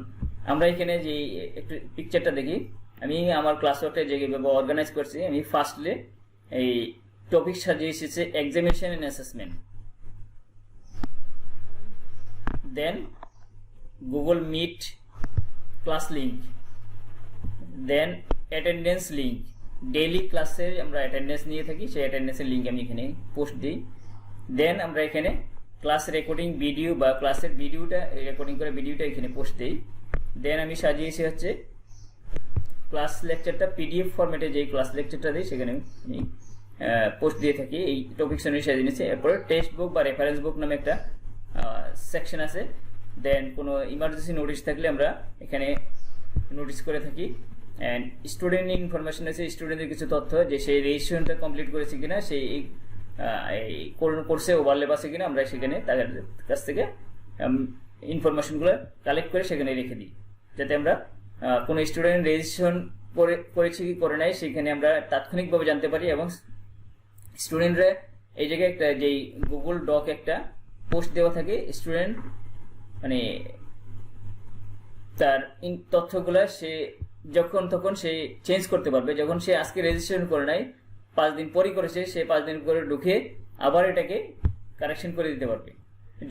আমরা এখানে যে একটু পিকচারটা দেখি, আমি আমার ক্লাস ওয়ার্কটা যেভাবে অর্গানাইজ করছি, আমি ফার্স্টলি এই টপিক সাজিয়ে এসেছে examination and assessment, then Google meet class link, then attendance link. Daily ক্লাসে আমরা অ্যাটেন্ডেন্স নিয়ে থাকি, সেই অ্যাটেন্ডেন্সের লিঙ্ক আমি এখানে পোস্ট দিই। দেন আমরা এখানে ক্লাস রেকর্ডিং ভিডিও বা ক্লাসের ভিডিওটা রেকর্ডিং করে ভিডিওটা এখানে পোস্ট দিই। দেন আমি সাজিয়েছি হচ্ছে ক্লাস লেকচারটা পিডিএফ ফরম্যাটে, যেই ক্লাস লেকচারটা দিই সেখানে আমি পোস্ট দিয়ে থাকি। এই টপিক অনুযায়ী সাজিয়ে নিয়েছি। এরপরে টেক্সট বুক বা রেফারেন্স বুক নামে একটা সেকশন আছে। দেন কোনো ইমার্জেন্সি নোটিশ থাকলে আমরা এখানে নোটিশ করে থাকি। অ্যান্ড স্টুডেন্ট ইনফরমেশন আছে, স্টুডেন্টের কিছু তথ্য, যে সেই রেজিস্ট্রেশনটা কমপ্লিট করেছে কিনা, সেই কোর্সে ওভারল্যাপ আছে কিনা, আমরা সেখানে তাদের কাছ থেকে ইনফরমেশনগুলো কালেক্ট করে সেখানে রেখে দিই, যাতে আমরা কোনো স্টুডেন্ট রেজিস্ট্রেশন করেছে কি করে নাই সেখানে আমরা তাৎক্ষণিকভাবে জানতে পারি। এবং স্টুডেন্টরা এই জায়গায় একটা যেই গুগল ডক একটা পোস্ট দেওয়া থাকে, স্টুডেন্ট মানে তার তথ্যগুলো সে যখন তখন সে চেঞ্জ করতে পারবে। যখন সে আজকে রেজিস্ট্রেশন করে নাই, 5 দিন পরই করেছে, সে 5 দিন করে ঢুকে আবার এটাকে কারেকশন করে দিতে পারবে।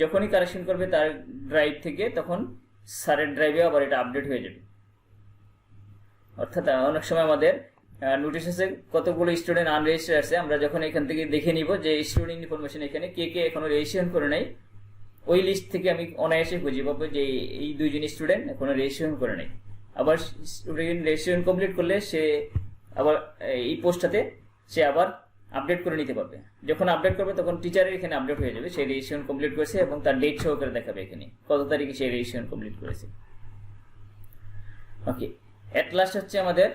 যখনই কারেকশন করবে তার ড্রাইভ থেকে, তখন স্যারের ড্রাইভে আবার এটা আপডেট হয়ে যাবে। অর্থাৎ অনেক সময় আমাদের নোটিশ আছে কতগুলো স্টুডেন্ট আনরেজিস্টার্ড আছে, আমরা যখন এখান থেকে দেখে নিব যে স্টুডেন্ট ইনফরমেশন এখানে কে কে এখনো রেজিস্ট্রেশন করে নাই, ওই লিস্ট থেকে আমি অনায়াসে খুঁজে পাবো যে এই 2 জন স্টুডেন্ট এখনো রেজিস্ট্রেশন করে নাই। আবার স্টুডেন্ট রেজিস্ট্রেশন কমপ্লিট করলে সে আবার এই পোস্টটাতে সে আবার আপডেট করে নিতে পারবে। যখন আপডেট করবে তখন টিচারের এখানে আপডেট হয়ে যাবে, সে রেজিস্ট্রেশন কমপ্লিট করেছে এবং তার ডেট সহকারে দেখাবে এখানে কত তারিখে সে রেজিস্ট্রেশন কমপ্লিট করেছে। ওকে, এট লাস্ট হচ্ছে আমাদের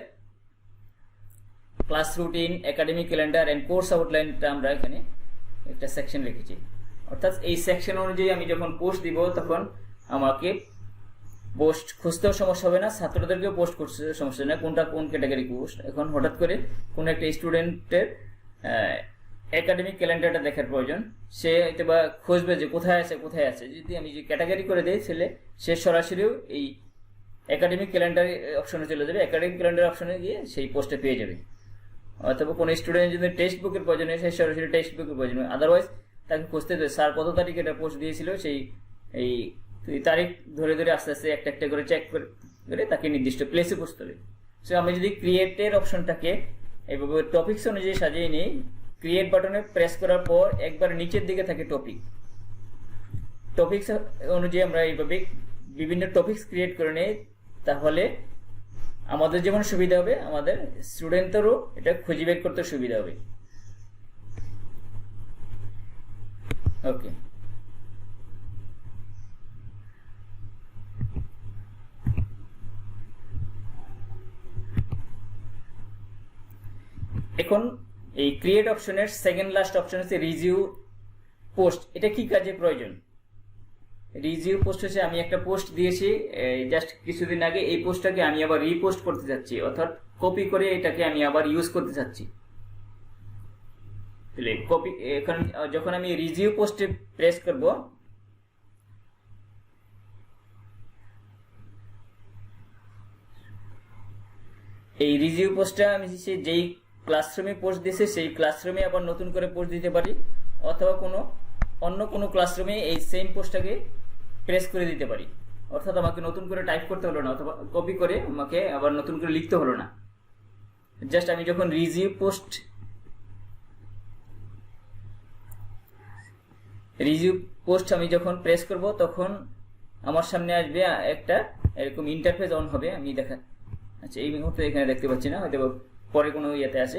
class routine, academic calendar and course আউটলাইনটা আমরা এখানে একটা সেকশন রেখেছি। অর্থাৎ এই সেকশন অনুযায়ী আমি যখন পোস্ট দিব তখন আমাকে পোস্ট খুঁজতেও সমস্যা হবে না, ছাত্রদেরকেও পোস্ট করতে সমস্যা হবে না কোনটা কোন ক্যাটাগরি পোস্ট। এখন হঠাৎ করে কোন একটা স্টুডেন্টের একাডেমিক ক্যালেন্ডারটা দেখার প্রয়োজন, সে হয়তো বা খুঁজবে যে কোথায় আছে। যদি আমি যে ক্যাটাগরি করে দিই তাহলে সে সরাসরিও এই একাডেমিক ক্যালেন্ডার অপশনে চলে যাবে, একাডেমিক ক্যালেন্ডার অপশনে গিয়ে সেই পোস্টে পেয়ে যাবে। অথবা কোনো স্টুডেন্ট যদি টেক্সট বুকের প্রয়োজন হয়, সেই সরাসরি টেক্সট বুকের প্রয়োজন হয়। আদারওয়াইজ তাকে খুঁজতে হবে স্যার কত তারিখে এটা পোস্ট দিয়েছিল, সেই এই তারিখ ধরে ধরে আস্তে আস্তে একটা একটা করে চেক করে তাকে নির্দিষ্ট প্লেসে বসতে হবে। সো আমি যদি ক্রিয়েটের অপশনটাকে এইভাবে টপিকস অনুযায়ী সাজিয়ে নিই, ক্রিয়েট বাটনে প্রেস করার পর একবার নিচের দিকে থাকে টপিকস অনুযায়ী আমরা এইভাবে বিভিন্ন টপিকস ক্রিয়েট করে নিই, তাহলে আমাদের যেমন সুবিধা হবে, আমাদের স্টুডেন্টদেরও এটা খুঁজে বের করতে সুবিধা হবে। ওকে, এখন এই ক্রিয়েট অপশনের সেকেন্ড লাস্ট অপশন হচ্ছে রিভিউ পোস্ট, এটা কি কাজে প্রয়োজন? রিজিউ পোস্ট হচ্ছে আমি একটা পোস্ট দিয়েছি জাস্ট কিছুদিন আগে, এই পোস্টটাকে আমি আবার রিপোস্ট করতে চাচ্ছি, অর্থাৎ কপি করে এটাকে আমি আবার ইউজ করতে চাচ্ছি। তাহলে কপি, এখন যখন আমি রিজিউ পোস্টে প্রেস করব, এই রিজিউ পোস্টটা আমি যেই ক্লাসরুমে পোস্ট দিয়েছে সেই ক্লাসরুমে আবার নতুন করে পোস্ট দিতে পারি, অথবা অন্য কোনো ক্লাসরুমে এই সেম পোস্টটাকে প্রেস করে দিতে পারি, অর্থাৎ আমাকে নতুন করে টাইপ করতে হলো না, অথবা কপি করে আমাকে আবার নতুন করে লিখতে হলো না। জাস্ট আমি যখন রিজিউ পোস্ট আমি যখন প্রেস করব তখন আমার সামনে আসবে একটা এরকম ইন্টারফেস অন হবে। আমি আচ্ছা এই মুহূর্তে এখানে দেখতে পাচ্ছি না, হয়তো পরে কোনো ইয়েতে আছে।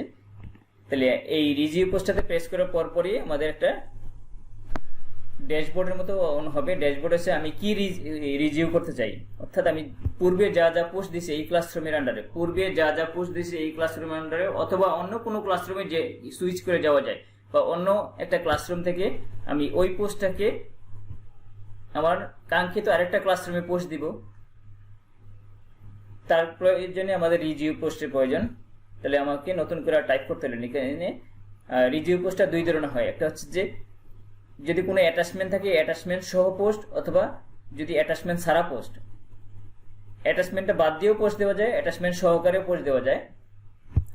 তাহলে এই রিজিউ পোস্টটাতে প্রেস করার পরই আমাদের একটা ড্যাশবোর্ডের মতো অন হবে। ড্যাশবোর্ড হচ্ছে আমি কি রিজিউ করতে চাই, অর্থাৎ আমি পূর্বে যা যা পোস্ট দিয়েছি এই ক্লাসরুমের আন্ডারে, অথবা অন্য কোনো ক্লাসরুমে যে সুইচ করে যাওয়া যায়, বা অন্য একটা ক্লাসরুম থেকে আমি ওই পোস্টটাকে আমার কাঙ্ক্ষিত আরেকটা ক্লাসরুমে পোস্ট দিব, তার প্রয়োজনে আমাদের রিজিউ পোস্টের প্রয়োজন। তাহলে আমাকে নতুন করে টাইপ করতে হলে এখানে রিজিউ পোস্টটা দুই ধরনের হয়। একটা হচ্ছে যে যদি কোনো অ্যাটাচমেন্ট থাকে অ্যাটাচমেন্ট সহ পোস্ট, অথবা যদি অ্যাটাচমেন্ট ছাড়া পোস্ট, অ্যাটাচমেন্টটা বাদ দিয়েও পোস্ট দেওয়া যায়, অ্যাটাচমেন্ট সহকারেও পোস্ট দেওয়া যায়।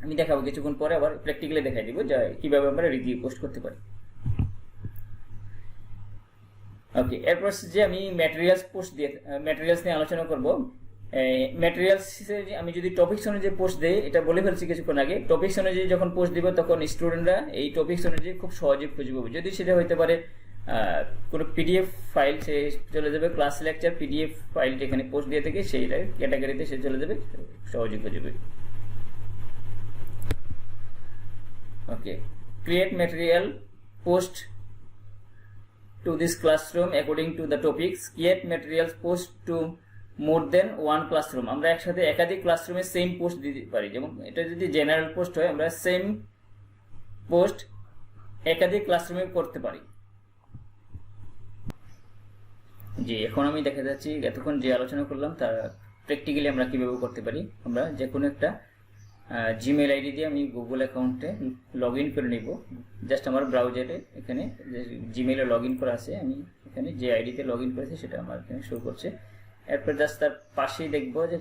আমি দেখাবো কিছুক্ষণ পরে, আবার প্র্যাকটিক্যালি দেখাই দিব যে কিভাবে আমরা রিজিউ পোস্ট করতে পারি। ওকে, এরপর যে আমি ম্যাটেরিয়ালস নিয়ে আলোচনা করব। ম্যাটেরিয়ালস আমি যদি টপিকস অনুযায়ী পোস্ট দেই, এটা বলে ফেলছি কিছুক্ষণ আগে, টপিকস অনুযায়ী যখন পোস্ট দিব তখন স্টুডেন্টরা এই টপিকস অনুযায়ী খুব সহজে খুঁজে পাবে। যদি সেটা হইতে পারে কোনো পিডিএফ ফাইল, সে চলে যাবে ক্লাস লেকচার পিডিএফ ফাইল যেখানে পোস্ট দিয়ে থাকে সেই ক্যাটাগরিতে সে চলে যাবে, সহজে খুঁজে পাবে। Okay, create material post to this classroom according to the topics. Create materials post to more than one classroom. আমরা একসাথে একাধিক ক্লাসরুমে সেম পোস্ট দিতে পারি। যেমন এটা যদি জেনারেল পোস্ট হয়, আমরা সেম পোস্ট একাধিক ক্লাসরুমে করতে পারি। জি, এখন আমি দেখা যাচ্ছি এতক্ষণ যে আলোচনা করলাম তার প্র্যাকটিক্যালি আমরা কিভাবে করতে পারি। আমরা যে কোনো একটা জিমেল আইডি দিয়ে আমি গুগল অ্যাকাউন্টে লগ ইন করে নিব। জাস্ট আমার ব্রাউজারে এখানে জিমেলে লগ ইন করা আছে, আমি এখানে যে আইডিতে লগ ইন করেছি সেটা আমার এখানে শো করছে। এরপর জাস্ট তার পাশেই দেখবো যে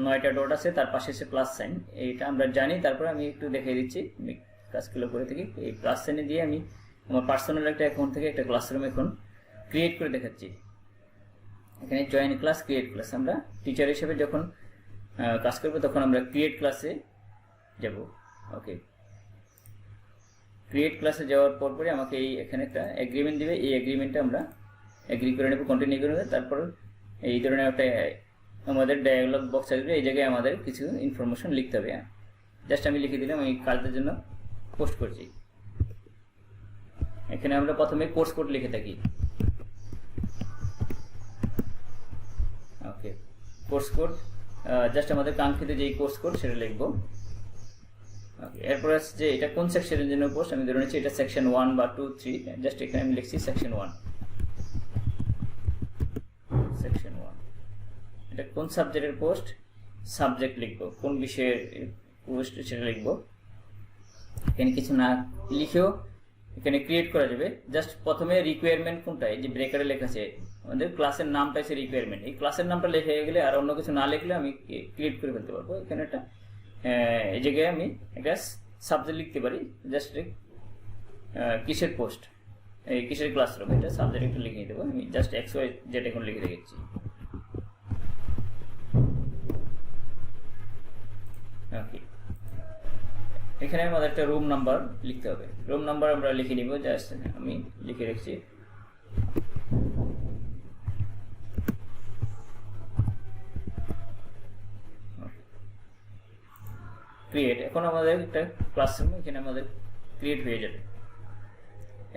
9টা ডট আছে, তার পাশে আছে প্লাস সাইন, এইটা আমরা জানি। তারপরে আমি একটু দেখিয়ে দিচ্ছি, আমি কাজগুলো করে থাকি। এই প্লাস সাইনে দিয়ে আমি আমার পার্সোনাল একটা অ্যাকাউন্ট থেকে একটা ক্লাসরুম এখন ক্রিয়েট করে দেখাচ্ছি। এখানে জয়েন ক্লাস, ক্রিয়েট ক্লাস। আমরা টিচার হিসেবে যখন কাজ করবো তখন আমরা ক্রিয়েট ক্লাসে যাব। ওকে, ক্রিয়েট ক্লাসে যাওয়ার পরে আমাকে এখানে একটা এগ্রিমেন্ট দিবে, এই এগ্রিমেন্টটা আমরা এগ্রি করে নেব, কন্টিনিউ করে নেব। তারপর এই ধরনের একটা আমাদের ডায়ালগ বক্স আসবে, এই জায়গায় আমাদের কিছু ইনফরমেশন লিখতে হবে। জাস্ট আমি লিখে দিলাম আমি কাজের জন্য পোস্ট করছি। এখানে আমরা প্রথমে কোর্স কোড লিখে থাকি। ওকে, কোর্স কোড জাস্ট আমাদের কাঙ্ক্ষিত যেই কোর্স কোড সেটা লিখবো। এরপর আসছে এটা কোন সেকশনের জন্য পোস্ট, আমি ধরে নিচ্ছি এটা সেকশন 1 বা 2, 3, জাস্ট এখানে আমি লিখছি সেকশন 1। এটা কোন সাবজেক্টের পোস্ট, সাবজেক্ট লিখবো, কোন বিষয়ের পোস্ট সেটা লিখবো। এখানে কিছু না লিখেও এখানে ক্রিয়েট করা যাবে। জাস্ট প্রথমে রিকোয়ারমেন্ট কোনটা, এই যে ব্রেকারে লেখা আছে আমাদের ক্লাসের নামটা আছে রিকোয়ারমেন্ট, এই ক্লাসের নামটা লিখে গেলে আর অন্য কিছু না লিখলে আমি ক্রিয়েট করে ফেলতে পারবো। এখানে একটা এই জায়গায় আমি একটা সাবজেক্ট লিখতে পারি, জাস্ট কিসের পোস্ট, এই কিসের ক্লাসরুম, এটা সাবজেক্ট একটু লিখে দেবো। আমি জাস্ট XY যেটা এখন লিখে রেখেছি। ওকে, এখানে আমাদের একটা রুম নাম্বার লিখতে হবে, রুম নাম্বার আমরা লিখে নিব, জাস্ট আমি লিখে রেখেছি। ক্রিয়েট, এখন আমাদের একটা ক্লাসরুম এখানে আমাদের ক্রিয়েট হয়ে যাবে।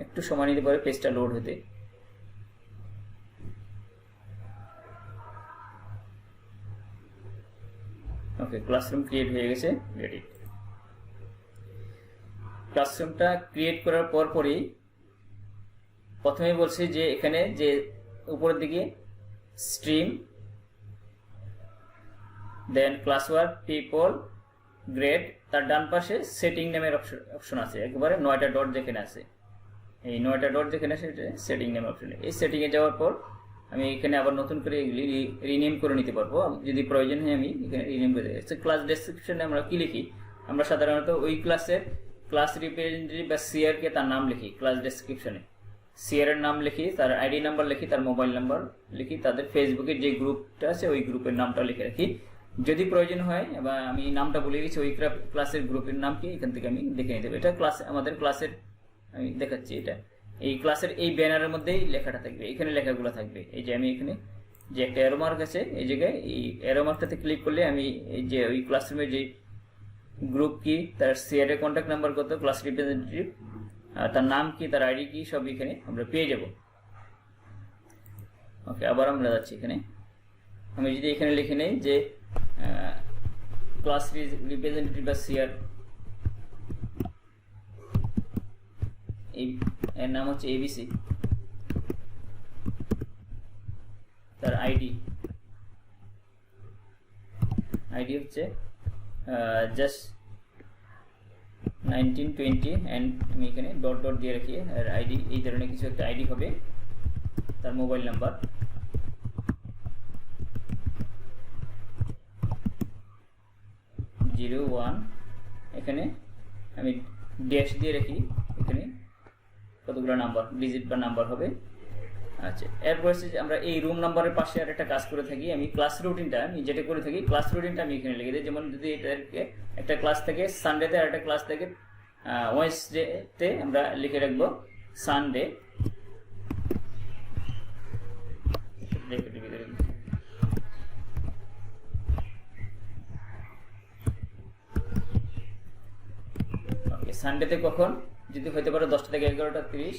একটু সময় নিতে পারে পেজটা লোড হতে। ওকে, ক্লাসরুম ক্রিয়েট হয়ে গেছে, রেডি। ক্লাসরুমটা ক্রিয়েট করার পরই প্রথমেই বলছি যে এখানে যে উপরের দিকে স্ট্রিম, দেন ক্লাস ওয়ার্ক, পিপল, গ্রেড, তার ডান পাশে সেটিং নামের অপশন আছে, একেবারে 9টা ডট যেখানে আছে, এই 9টা ডট যেখানে আছে সেটিং নামের অপশন। এই সেটিংয়ে যাওয়ার পর আমি এখানে আবার নতুন করে এগুলি রিনেম করে নিতে পারবো, যদি প্রয়োজন হয় আমি এখানে রিনেম করে দিই। ক্লাস ডেসক্রিপশনে আমরা কি লিখি, আমরা সাধারণত ওই ক্লাসের ক্লাস রিপ্রেজেন্টেটিভ বা সিআরকে তার নাম লিখি ক্লাস ডেসক্রিপশনে, সিআর এর নাম লিখি, তার আইডি নাম্বার লিখি, তার মোবাইল নাম্বার লিখি, তাদের ফেসবুকের যে গ্রুপটা আছে ওই গ্রুপের নামটা লিখে রাখি। যদি প্রয়োজন হয়, বা আমি নামটা বলে দিচ্ছি ওই ক্লাসের গ্রুপের নাম কি, এখান থেকে আমি দেখে নিতে পারি। এটা ক্লাস, আমাদের ক্লাসের আমি দেখাচ্ছি, এটা এই ক্লাসের এই ব্যানারের মধ্যেই লেখাটা থাকবে, এখানে লেখাগুলো থাকবে। এই যে আমি এখানে যে একটা অ্যারো মার্ক আছে এই জায়গায়, এই অ্যারো মার্কটাতে ক্লিক করলে আমি এই যে ওই ক্লাসরুমের যে গ্রুপ কি, তার সিআর এর কন্ট্যাক্ট নাম্বার কত, ক্লাস রিপ্রেজেন্টেটিভ, তার নাম কি, তার আইডি কি, সব এখানে আমরা পেয়ে যাব। ওকে, আবার আমরা যাচ্ছি এখানে, আমি যদি এখানে লিখে নেই যে ক্লাস রিপ্রেজেন্টেটিভ বা সিআর, এর নাম হচ্ছে এবিসি, তার আইডি হচ্ছে জাস্ট 1920 অ্যান্ড আমি এখানে ডট ডট দিয়ে রাখি, আর আইডি এই ধরনের কিছু একটা আইডি হবে, তার মোবাইল নাম্বার, জিরো ওয়ান, এখানে আমি ড্যাশ দিয়ে রাখি, এখানে কতগুলো নাম্বার, ডিজিট বা নাম্বার হবে। আচ্ছা, এরপর হচ্ছে আমরা এই রুম নাম্বারের পাশে আর একটা কাজ করে থাকি, আমি ক্লাস রুটিনটা আমি যেটা করে থাকি, ক্লাস রুটিনটা আমি এখানে লিখে দিই। যেমন যদি এটাকে একটা ক্লাস থেকে সানডেতে আর একটা ক্লাস থেকে ওয়েডনেসডেতে আমরা লিখে রাখবো সানডে, সানডেতে কখন, যদি হতে পারে 10টা থেকে 11টা 30,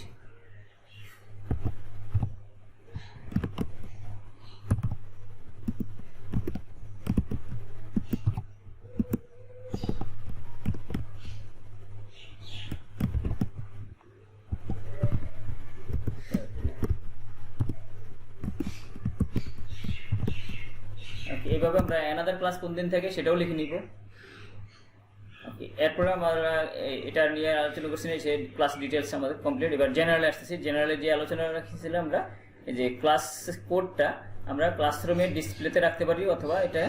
এইভাবে আমরা অ্যানাদার ক্লাস কোন দিন থেকে সেটাও লিখে নিব। ওকে, এরপরে আমরা এটা নিয়ে আলোচনা করছি, সে ক্লাস ডিটেলস আমাদের কমপ্লিট। এবার জেনারেলে আসতেছি। জেনারেলে যে আলোচনা রাখছিলাম আমরা, এই যে ক্লাস কোডটা আমরা ক্লাসরুমের ডিসপ্লেতে রাখতে পারি, অথবা এটা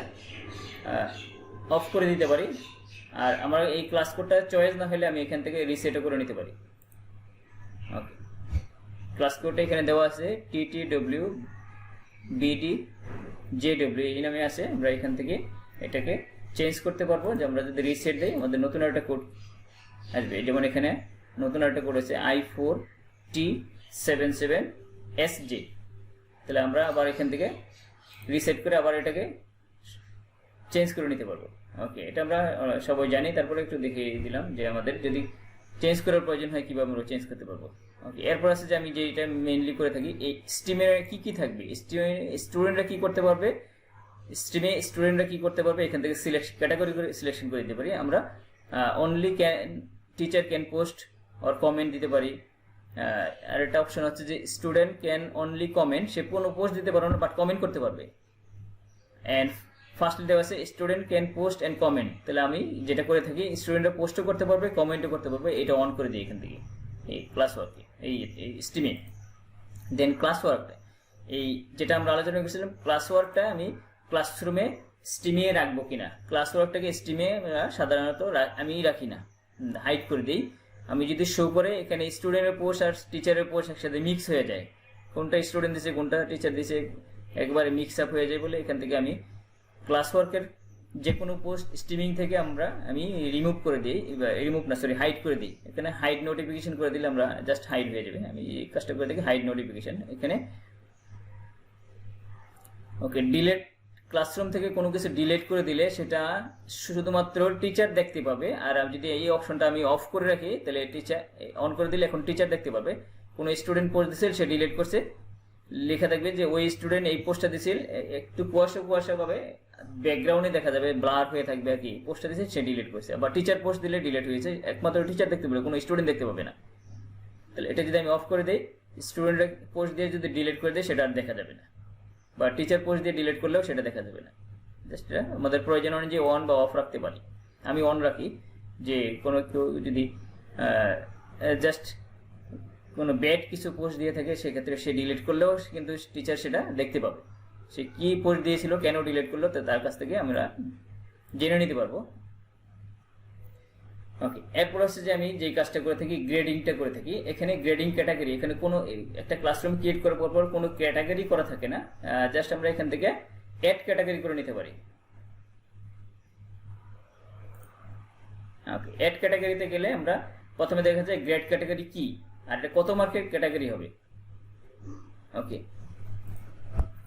অফ করে দিতে পারি। আর আমার এই ক্লাস কোডটা চয়েস না হলে আমি এখান থেকে রিসেটও করে নিতে পারি। ওকে, ক্লাস কোডটা এখানে দেওয়া আছে TTW BD JW এই নামে আছে। আমরা এখান থেকে এটাকে চেঞ্জ করতে পারবো, যে আমরা যদি রিসেট দিই আমাদের নতুন একটা কোড আসবে। যেমন এখানে নতুন একটা কোড আছে I4T77SJ, তাহলে আমরা আবার এখান থেকে রিসেট করে আবার এটাকে চেঞ্জ করে নিতে পারবো। ওকে, এটা আমরা সবাই জানি, তারপরে একটু দেখিয়ে দিলাম যে আমাদের যদি চেঞ্জ করার প্রয়োজন হয় কীভাবে আমরা চেঞ্জ করতে পারবো। ওকে, এরপর আছে যে আমি যেটা মেইনলি করে থাকি, এই স্ট্রিমে কি থাকবে, স্টুডেন্টরা কি করতে পারবে, স্ট্রিমে স্টুডেন্টরা কি করতে পারবে, এখান থেকে ক্যাটাগরি করে সিলেকশন করে দিতে পারি আমরা। Only teacher can post or comment দিতে পারি। আর একটা অপশন হচ্ছে যে স্টুডেন্ট ক্যান অনলি কমেন্ট, সে কোনো পোস্ট দিতে পারবে না বাট কমেন্ট করতে পারবে। অ্যান্ড ফার্স্টলি দেওয়া আছে student can post and comment, তাহলে আমি যেটা করে থাকি স্টুডেন্টরা পোস্টও করতে পারবে, কমেন্টও করতে পারবে, এটা অন করে দিই এখান থেকে এই ক্লাস ওয়ার্কে, এই স্ট্রিমে। দেন ক্লাস ওয়ার্কটা, এই যেটা আমরা আলোচনা করেছিলাম, ক্লাস ওয়ার্কটা আমি ক্লাসরুমে স্ট্রিমে রাখবো কিনা। ক্লাস ওয়ার্কটাকে স্ট্রিমে সাধারণত আমি রাখি না, হাইড করে দিই। আমি যদি শো করে এখানে স্টুডেন্টের পোস্ট আর টিচারের পোস্ট একসাথে মিক্স হয়ে যায়, কোনটা স্টুডেন্ট দিছে কোনটা টিচার দিছে একবারে মিক্স আপ হয়ে যায় বলে এখান থেকে আমি ক্লাস ওয়ার্কের যে কোনো পোস্ট স্ট্রিমিং থেকে আমি রিমুভ করে দিই, হাইড করে দিই। এখানে হাইড নোটিফিকেশন করে দিলে আমরা জাস্ট হাইড হয়ে যাবে। আমি এই কাজটা করে দেখি, হাইড নোটিফিকেশন এখানে। ওকে, ডিলেট, ক্লাসরুম থেকে কোনো কিছু ডিলেট করে দিলে সেটা শুধুমাত্র টিচার দেখতে পাবে। আর যদি এই অপশনটা আমি অফ করে রাখি তাহলে টিচার অন করে দিলে এখন টিচার দেখতে পাবে। কোনো স্টুডেন্ট পোস্ট দিছিল, সে ডিলেট করছে, লেখা থাকবে যে ওই স্টুডেন্ট এই পোস্টটা দিছিল, একটু কুয়াশা পাবে, ব্যাকগ্রাউন্ডে দেখা যাবে ব্লার হয়ে থাকবে আর কি, পোস্টটা দিয়েছে সে ডিলিট করছে। বা টিচার পোস্ট দিলে ডিলিট হয়েছে, একমাত্র টিচার দেখতে পাবে, কোনো স্টুডেন্ট দেখতে পাবে না। তাহলে এটা যদি আমি অফ করে দিই স্টুডেন্টরা পোস্ট দিয়ে যদি ডিলিট করে দেয় সেটা আর দেখা যাবে না, বা টিচার পোস্ট দিয়ে ডিলিট করলেও সেটা দেখা যাবে না। জাস্ট আমাদের প্রয়োজন অনুযায়ী অন বা অফ রাখতে পারি। আমি অন রাখি, যে কোনো কেউ যদি জাস্ট কোনো ব্যাড কিছু পোস্ট দিয়ে থাকে সেক্ষেত্রে সে ডিলিট করলেও কিন্তু টিচার সেটা দেখতে পাবে, সে কি পোস্ট দিয়েছিল, কেন ডিলিট করলো, তার কাছ থেকে আমরা জেনে নিতে পারবো। ওকে, এরপর হচ্ছে যে আমি যে কাজটা করে থাকি, গ্রেডিংটা করে থাকি। এখানে গ্রেডিং ক্যাটাগরি, এখানে কোনো একটা ক্লাসরুম ক্রিয়েট করার পর কোনো ক্যাটাগরি করা থাকে না, জাস্ট আমরা এখান থেকে অ্যাড ক্যাটাগরি করে নিতে পারি। ওকে, অ্যাড ক্যাটাগরিতে গেলে আমরা প্রথমে দেখা যায় গ্রেড ক্যাটাগরি কি, আর এটা কত মার্কের ক্যাটাগরি হবে। ওকে,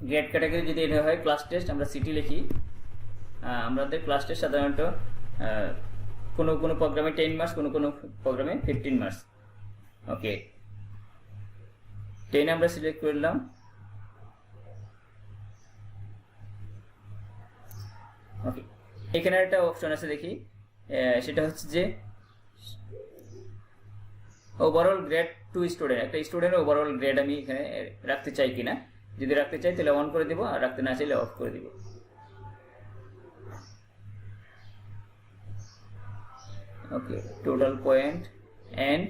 গ্রেড ক্যাটাগরি যদি এটা হয় ক্লাস টেস্ট, আমরা সিটি লিখি। আমাদের ক্লাস টেস্ট সাধারণত কোনো কোনো প্রোগ্রামে 10 মার্কস, কোনো প্রোগ্রামে 15 মার্কস। ওকে, 10 আমরা সিলেক্ট করলাম। ওকে, এখানে একটা অপশন আছে দেখি, সেটা হচ্ছে যে ওভারঅল গ্রেড টু স্টুডেন্ট, একটা স্টুডেন্টের ওভারঅল গ্রেড আমি এখানে রাখতে চাই কিনা। যদি রাখতে চাই তাহলে অন করে দিব, আর রাখতে না চাইলে অফ করে দিব। Okay, total point and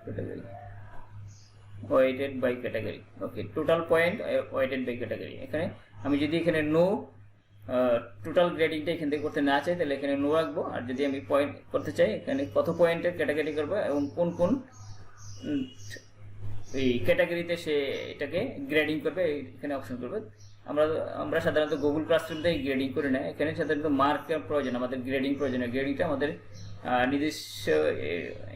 category weighted by category. Okay, total point weighted by category. এখানে আমি যদি এখানে নো টোটাল গ্রেডিংটা এখান থেকে করতে না চাই তাহলে এখানে নো রাখবো, আর যদি আমি পয়েন্ট করতে চাই এখানে কত পয়েন্টের ক্যাটাগরি করবো এবং কোন কোন এই ক্যাটাগরিতে সে এটাকে গ্রেডিং করবে এখানে অপশন করবে। আমরা সাধারণত গুগল ক্লাসরুম থেকে গ্রেডিং করি না, এখানে সাধারণত মার্কের প্রয়োজন, আমাদের গ্রেডিং প্রয়োজন। গ্রেডিংটা আমাদের নিজস্ব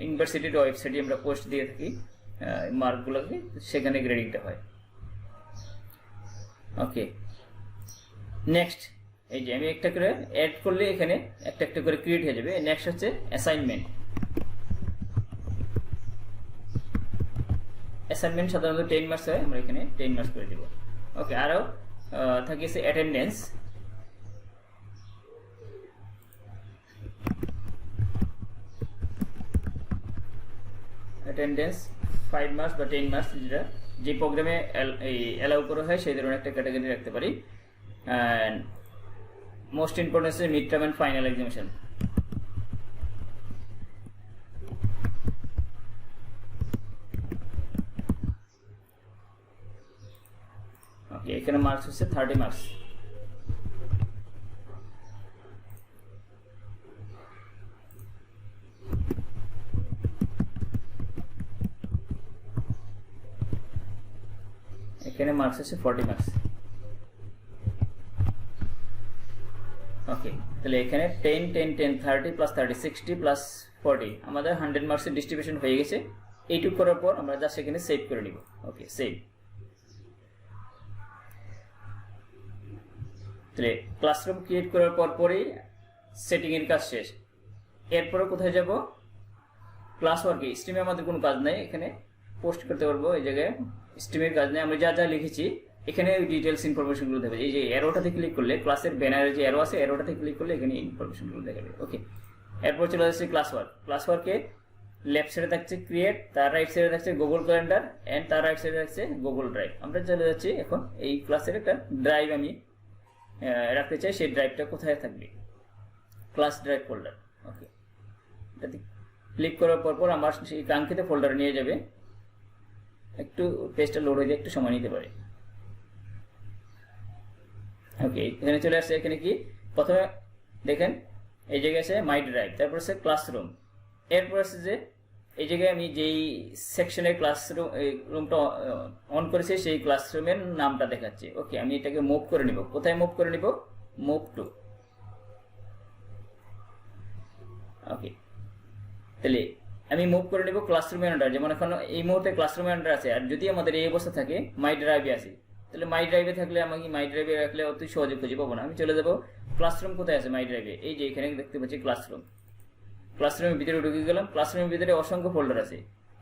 ইউনিভার্সিটির ওয়েবসাইটে আমরা পোস্ট দিয়ে থাকি মার্কগুলোকে, সেখানে গ্রেডিংটা হয়। ওকে, নেক্সট এই যে আমি একটা করে অ্যাড করলে এখানে একটা একটা করে ক্রিয়েট হয়ে যাবে। নেক্সট হচ্ছে অ্যাসাইনমেন্ট। অ্যাসাইনমেন্ট সাধারণত 10 মার্কস হয়, আমরা এখানে 10 মার্কস করে দেব। ওকে, আরও থাকিছে অ্যাটেন্ডেন্স। অ্যাটেন্ডেন্স 5 মার্কস বা 10 মার্কস, যেটা যে প্রোগ্রামে অ্যালাউ করা হয় সেই ধরনের একটা ক্যাটাগরি রাখতে পারি। অ্যান্ড মোস্ট ইম্পর্টেন্ট হচ্ছে mid term and final examination. Okay, এখানে মার্কস হচ্ছে 30 মার্কস। এখানে মার্কস হচ্ছে 40 মার্কস। ওকে, তাহলে এখানে 10 10 10 30 প্লাস 30 60 প্লাস 40 আমাদের 100 মার্কসের ডিস্ট্রিবিউশন হয়ে গেছে। এইটুকু করার পর আমরা জাস্ট এখানে সেভ করে নিব। ওকে, সেভ। তাহলে ক্লাসরুম ক্রিয়েট করার পরেই সেটিংয়ের কাজ শেষ। এরপরে কোথায় যাব? ক্লাস ওয়ার্কে। স্ট্রিমে আমাদের কোনো কাজ নাই, এখানে পোস্ট করতে পারবো। এই জায়গায় স্ট্রিমের কাজ নেই, আমরা যা যা লিখেছি এখানে ডিটেলস ইনফরমেশনগুলো দেবে। এই যে অ্যারোটাতে ক্লিক করলে, ক্লাসের ব্যানারে যে অ্যারো আছে অ্যারোটাতে ক্লিক করলে এখানে ইনফরমেশনগুলো দেখাবে। ওকে, এরপর চলে যাচ্ছে ক্লাস ওয়ার্ক। ক্লাস ওয়ার্কে লেফট সাইডে থাকছে ক্রিয়েট, তার রাইট সাইডে থাকছে গুগল ক্যালেন্ডার, এন্ড তার রাইট সাইডে থাকছে গুগল ড্রাইভ। আমরা চলে যাচ্ছি এখন এই ক্লাসের একটা ড্রাইভ আমি রাখতে চাই, সেই ড্রাইভটা কোথায় থাকবে? Class drive folder. ওকে, এটাতে ক্লিক করার পর আমার সেই কাঙ্ক্ষিত ফোল্ডারে নিয়ে যাবে। একটু পেজটা লোড হয়ে যায়, একটু সময় নিতে পারে। ওকে, এখানে চলে আসছে। এখানে কি প্রথমে দেখেন এই জায়গায় আছে মাই ড্রাইভ, তারপর আছে ক্লাসরুম, এরপর আছে যে এই জায়গায় আমি যেই সেকশনের ক্লাসরুমটা অন করেছি সেই ক্লাসরুমের নামটা দেখাচ্ছে। ওকে, আমি এটাকে মুভ করে নিব। কোথায় মুভ করে নিব? Move to. ওকে, তাহলে আমি মুভ করে নিব ক্লাসরুমের আন্ডার। যেমন এখন এই মুহূর্তে ক্লাসরুমের আন্ডার আছে, আর যদি আমাদের এই অবস্থা থাকে মাই ড্রাইভে আছে, তাহলে মাই ড্রাইভে থাকলে আমাকে মাই ড্রাইভে রাখলে অতি সহজে খুঁজে পাবো না। আমি চলে যাবো ক্লাসরুম কোথায় আছে মাই ড্রাইভে, এই যে এখানে দেখতে পাচ্ছি ক্লাসরুম। ক্লাসরুমের ভিতরে ঢুকে গেলাম। ক্লাসরুমের ভিতরে অসংখ্য ফোল্ডার আছে,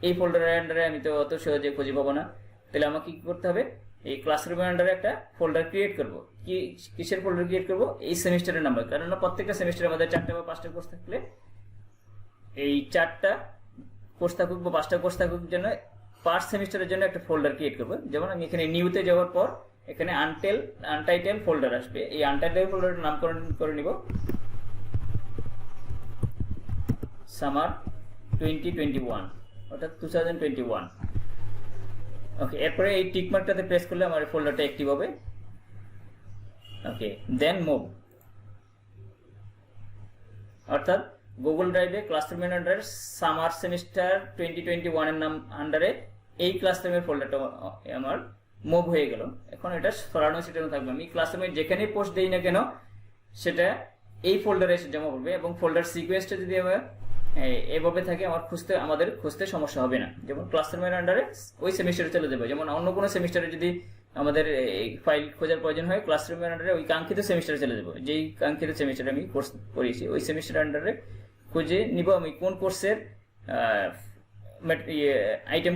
এই ফোল্ডারের আন্ডারে আমি তো অত সহজে খুঁজে পাবো না। তাহলে আমাকে কি করতে হবে? এই ক্লাসরুমের আন্ডারে একটা ফোল্ডার ক্রিয়েট করবো। কিসের ফোল্ডার ক্রিয়েট করবো? এই সেমিস্টারের নাম্বার। কারণ প্রত্যেকটা সেমিস্টারে আমাদের 4টা বা 5টা কোর্স থাকলে এই 4টা কোর্স থাকুক বা 5টা কোর্স থাকুক জন্য পার সেমিস্টারের জন্য একটা ফোল্ডার ক্রিয়েট করব। যেমন আমি এখানে নিউতে যাওয়ার পর এখানে আনটাইটেল ফোল্ডার আসবে, এই আনটাইটেল ফোল্ডারটার নামকরণ করে নিব সামার 2021, অর্থাৎ 2021। ওকে, এরপরে এই টিক মার্কটাতে প্রেস করলে আমার ফোল্ডারটা অ্যাক্টিভ হবে। ওকে, দেন মুভ, অর্থাৎ গুগল ড্রাইভে ক্লাসরুমের আন্ডারে সামার সেমিস্টার 2021 এর নাম আন্ডারে এই ক্লাসরুমের ফোল্ডারটা আমার মুভ হয়ে গেল। এখন এটা সরানো সেটানো থাকবে, আমি ক্লাসরুমে যেখানেই পোস্ট দিই না কেন সেটা এই ফোল্ডারে এসে জমা পড়বে, এবং ফোল্ডার সিকোয়েন্সটা যদি এভাবে থাকে আমাদের খুঁজতে সমস্যা হবে না। যেমন ক্লাসরুমের আন্ডারে ওই সেমিস্টারে চলে যাবে, যেমন অন্য কোনো সেমিস্টারে যদি আমাদের ফাইল খোঁজার প্রয়োজন হয় ক্লাসরুমের আন্ডারে ওই কাঙ্ক্ষিত সেমিস্টারে চলে যাবো, যেই কাঙ্ক্ষিত সেমিস্টারে আমি কোর্স করিয়েছি ওই সেমিস্টারের আন্ডারে খুঁজে নিব আমি কোন কোর্সের আইটেম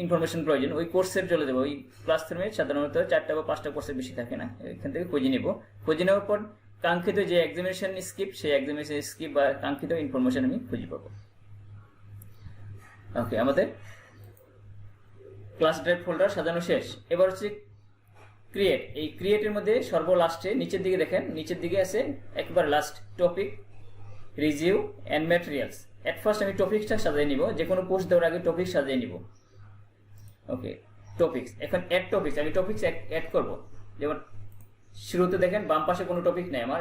ইনফরমেশন প্রয়োজন, ওই কোর্সের চলে যাবো। ওই ক্লাসরুমে সাধারণত 4টা বা 5টা কোর্সের বেশি থাকে না, এখান থেকে খুঁজে নিব। খুঁজে নেওয়ার পর কাঙ্ক্ষিত যে এক্সামিনেশন স্ক্রিপ্ট সেই এক্সামিনেশন স্ক্রিপ্ট বা কাঙ্ক্ষিত ইনফরমেশন আমি খুঁজে পাবো। ওকে, আমাদের ক্লাস ড্রাইভ ফোল্ডার সাজানো শেষ। এবার হচ্ছে ক্রিয়েট। এই ক্রিয়েটের মধ্যে সর্বলাস্টে নিচের দিকে দেখেন, নিচের দিকে আছে একবার last topic, review and materials. At first আমি টপিকসটা সাজিয়ে নিব, যে কোনো পোস্ট দেওয়ার আগে টপিক সাজিয়ে নিব। ওকে, টপিকস। এখন অ্যাড টপিকস, আমি টপিকস অ্যাড করব। যেমন শুরুতে দেখেন বাম পাশে কোনো টপিক নেই আমার,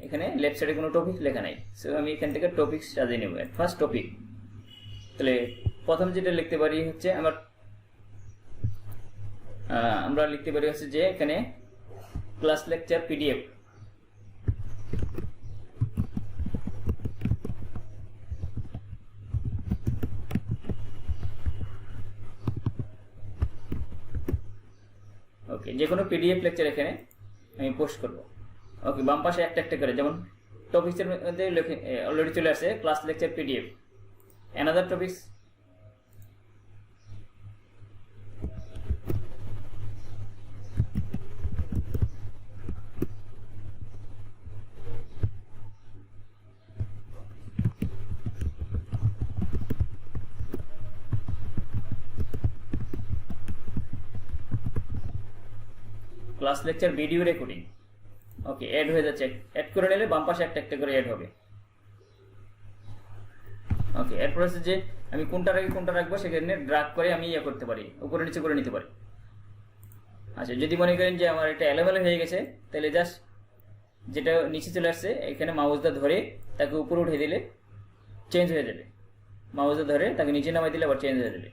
এখানে লেফট সাইডে কোনো টপিক লেখা নাই, সো আমি এখান থেকে টপিকস সাজিয়ে নেব। অ্যাট ফার্স্ট টপিক, তাহলে প্রথম যেটা লিখতে পারি হচ্ছে আমরা লিখতে পারি হচ্ছে যে এখানে ক্লাস লেকচার পিডিএফ। ওকে, যে কোনো পিডিএফ লেকচার এখানে আমি পোস্ট করব। ওকে, বাম পাশে একটা একটা করে, যেমন টপিক্সের মধ্যে অলরেডি চলে আসে class lecture PDF. Another topics, class lecture video recording. Okay, add হয়ে যাচ্ছে, অ্যাড করে নিলে বাম পাশে একটা একটা করে অ্যাড হবে। ওকে, এরপর হচ্ছে যে আমি কোনটা রাখি কোনটা রাখবো সেখানে ড্রাগ করে আমি করতে পারি, উপরে নিচে করে নিতে পারি। আচ্ছা, যদি মনে করেন যে আমার এটা এলোমেলো হয়ে গেছে, তাহলে জাস্ট যেটা নিচে চলে আসছে এখানে মাউসটা ধরে তাকে উপরে উঠে দিলে চেঞ্জ হয়ে যাবে, মাউসটা ধরে তাকে নিচে নামাই দিলে আবার চেঞ্জ হয়ে যাবে।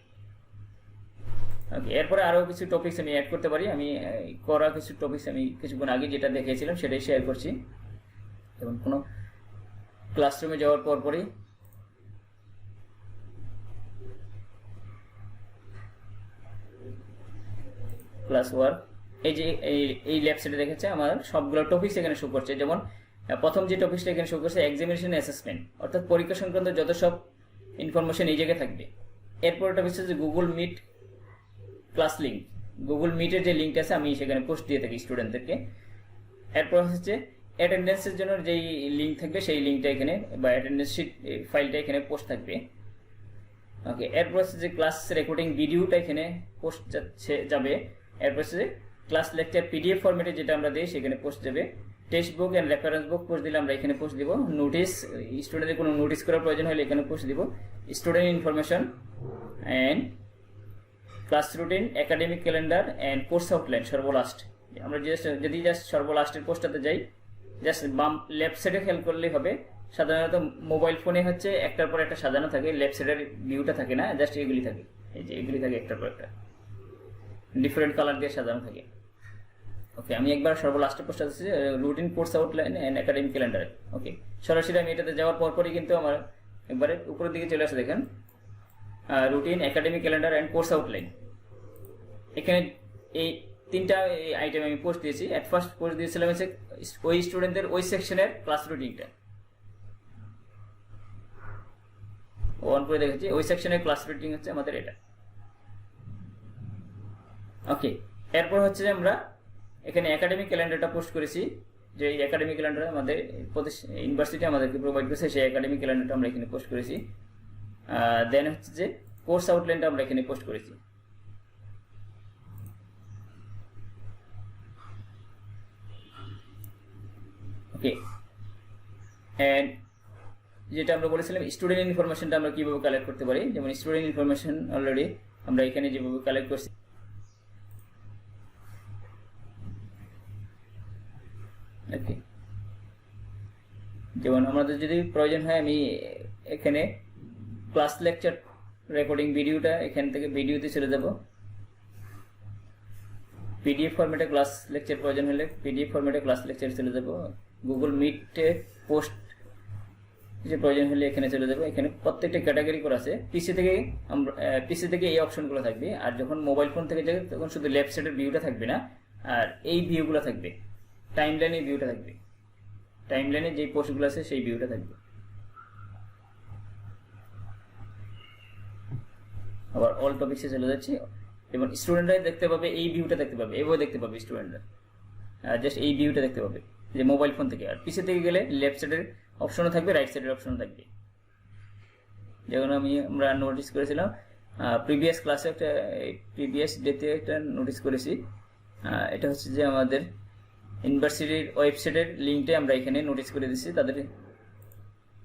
ওকে, এরপরে আরও কিছু টপিকস আমি অ্যাড করতে পারি। আমি করা কিছু টপিকস আমি কিছুক্ষণ আগে যেটা দেখিয়েছিলাম সেটাই শেয়ার করছি। যেমন কোনো ক্লাসরুমে যাওয়ার পরই ক্লাস ওয়ার্ক, এই যে এই লেফট সাইডে দেখেছে আমার সবগুলো টপিকস এখানে শো করছে। যেমন প্রথম যে টপিকসটা এখানে শো করছে এক্সামিনেশন অ্যাসেসমেন্ট, অর্থাৎ পরীক্ষা সংক্রান্ত যত সব ইনফরমেশন এই জায়গায় থাকবে। এরপর টপিক হচ্ছে যে Google meet class link, Google মিটের যে লিঙ্কটা আছে আমি সেখানে পোস্ট দিয়ে থাকি স্টুডেন্টদেরকে। এরপর হচ্ছে অ্যাটেন্ডেন্সের জন্য যেই লিঙ্ক থাকবে সেই লিঙ্কটা এখানে বা অ্যাটেন্ডেন্স শিট ফাইলটা এখানে পোস্ট থাকবে। ওকে, এরপর হচ্ছে যে ক্লাস রেকর্ডিং ভিডিওটা এখানে পোস্ট যাবে। এরপর হচ্ছে ক্লাস লেকচার পিডিএফ ফরম্যাটে যেটা আমরা দিই সেখানে পোস্ট যাবে। Text book and reference book post দিলে আমরা এখানে পোস্ট দিব। নোটিস, স্টুডেন্টের কোনো নোটিস করার প্রয়োজন হলে এখানে পোস্ট দিব। Student information and class routine, academic calendar and course outline সর্বলাস্ট। আমরা যদি জাস্ট সর্বলাস্টের পোস্টটাতে যাই, জাস্ট বাম লেফট সাইডে খেয়াল করলেই হবে। সাধারণত মোবাইল ফোনে হচ্ছে একটার পর একটা সাজানো থাকে, লেফট সাইডের ভিউটা থাকে না, জাস্ট এগুলি থাকে, এই যে এগুলি থাকে একটার পর একটা ডিফারেন্ট কালার দিয়ে সাজানো থাকে। ওকে, আমি একবার সর্বলাস্টের পোস্ট আছে routine, course outline and academic calendar. Okay, সরাসরি আমি এটাতে যাওয়ার পরই কিন্তু আমার একবারে উপরের দিকে চলে আসে দেখেন routine, academic calendar and course outline. এখানে এই তিনটা আইটেম আমি পোস্ট দিয়েছি। অ্যাট ফার্স্ট পোস্ট দিয়েছিলাম হচ্ছে ওই স্টুডেন্টদের ওই সেকশনের ক্লাস রুটিনটা অন করে দেখেছি, ওই সেকশনের ক্লাস রুটিন হচ্ছে আমাদের এটা। ওকে, এরপর হচ্ছে যে আমরা এখানে একাডেমিক ক্যালেন্ডারটা পোস্ট করেছি, যে এই একাডেমিক ক্যালেন্ডার আমাদের ইউনিভার্সিটি আমাদেরকে প্রোভাইড করেছে, সেই একাডেমিক ক্যালেন্ডারটা আমরা এখানে পোস্ট করেছি। দেন হচ্ছে যে কোর্স আউটলাইনটা আমরা এখানে পোস্ট করেছি। ওকে, অ্যান্ড যেটা আমরা বলেছিলাম স্টুডেন্ট ইনফরমেশনটা আমরা কীভাবে কালেক্ট করতে পারি, যেমন স্টুডেন্ট ইনফরমেশন অলরেডি আমরা এখানে যেভাবে কালেক্ট করছি, ওকে, যেমন আমাদের যদি প্রয়োজন হয় আমি এখানে ক্লাস লেকচার রেকর্ডিং ভিডিওটা এখান থেকে ভিডিওতে চলে যাব, পিডিএফ ফরম্যাটে ক্লাস লেকচার প্রয়োজন হলে পিডিএফ ফরম্যাটে ক্লাস লেকচার চলে যাব, গুগল মিটে পোস্ট যে প্রয়োজন হলে এখানে চলে যাব। এখানে প্রত্যেকটা ক্যাটাগরি করে আছে। পিসি থেকে এই অপশনগুলো থাকবে, আর যখন মোবাইল ফোন থেকে যাবে তখন শুধু লেফট সাইডের ভিউটা থাকবে না, আর এই ভিউগুলো থাকবে, টাইমলাইনে ভিউটা থাকবে, টাইমলাইনে যে পোস্টগুলো আছে সেই ভিউটা থাকবে। আবার অল টপিক্সে চলে যাচ্ছি, এবং স্টুডেন্টরাই দেখতে পাবে এই ভিউটা দেখতে পাবে, এভাবে দেখতে পাবে স্টুডেন্টরা, জাস্ট এই ভিউটা দেখতে পাবে যে মোবাইল ফোন থেকে। আর পিসি থেকে গেলে লেফট সাইডের অপশনও থাকবে, রাইট সাইডের অপশনও থাকবে। যেমন আমরা নোটিস করেছিলাম প্রিভিয়াস ক্লাসে একটা প্রিভিয়াস ডেতে একটা নোটিস করেছি, এটা হচ্ছে যে আমাদের ইউনিভার্সিটির ওয়েবসাইটের লিঙ্কটা আমরা এখানে নোটিস করে দিচ্ছি তাদের,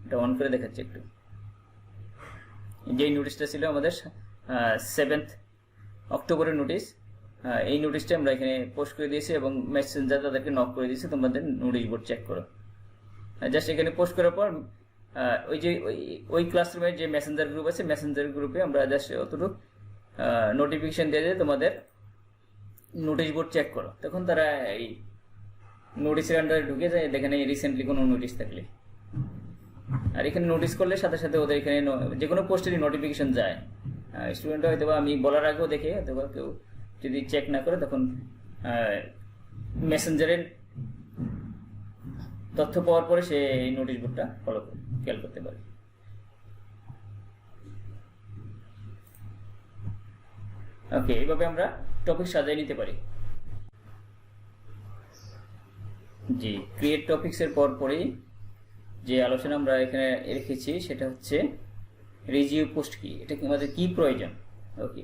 এটা অন করে দেখাচ্ছি একটু। যেই নোটিশটা ছিল আমাদের 7 অক্টোবরের নোটিশ, এই নোটিশটা আমরা এখানে পোস্ট করে দিয়েছি এবং মেসেঞ্জার তাদেরকে নক করে দিয়েছি, তোমাদের নোটিশ বোর্ড চেক করো। জাস্ট এখানে পোস্ট করার পর ওই যে ওই ক্লাসরুমের যে মেসেঞ্জার গ্রুপ আছে, মেসেঞ্জার গ্রুপে আমরা জাস্ট অতটুকু নোটিফিকেশন দিয়ে যে তোমাদের নোটিশ বোর্ড চেক করো, তখন তারা এই নোটিশের আন্ডারে ঢুকে যায়, দেখেন রিসেন্টলি কোনো নোটিশ থাকলে। আর এখানে নোটিশ করলে সাথে সাথে ওদের এখানে যে কোনো পোস্টেরই নোটিফিকেশন যায়। স্টুডেন্টরা হয়তো বা আমি বলার আগেও দেখে, হয়তো বা কেউ যদি চেক না করে তখন মেসেঞ্জারের তথ্য পাওয়ার পরে সে এই নোটিশ বোর্ডটা খেয়াল করতে পারে। ওকে, এইভাবে আমরা টপিক সাজিয়ে নিতে পারি। জি, ক্রিয়েট টপিক্সের পরেই যে আলোচনা আমরা এখানে রেখেছি সেটা হচ্ছে রিভিউ পোস্ট কি, এটা আমাদের কি প্রয়োজন। ওকে,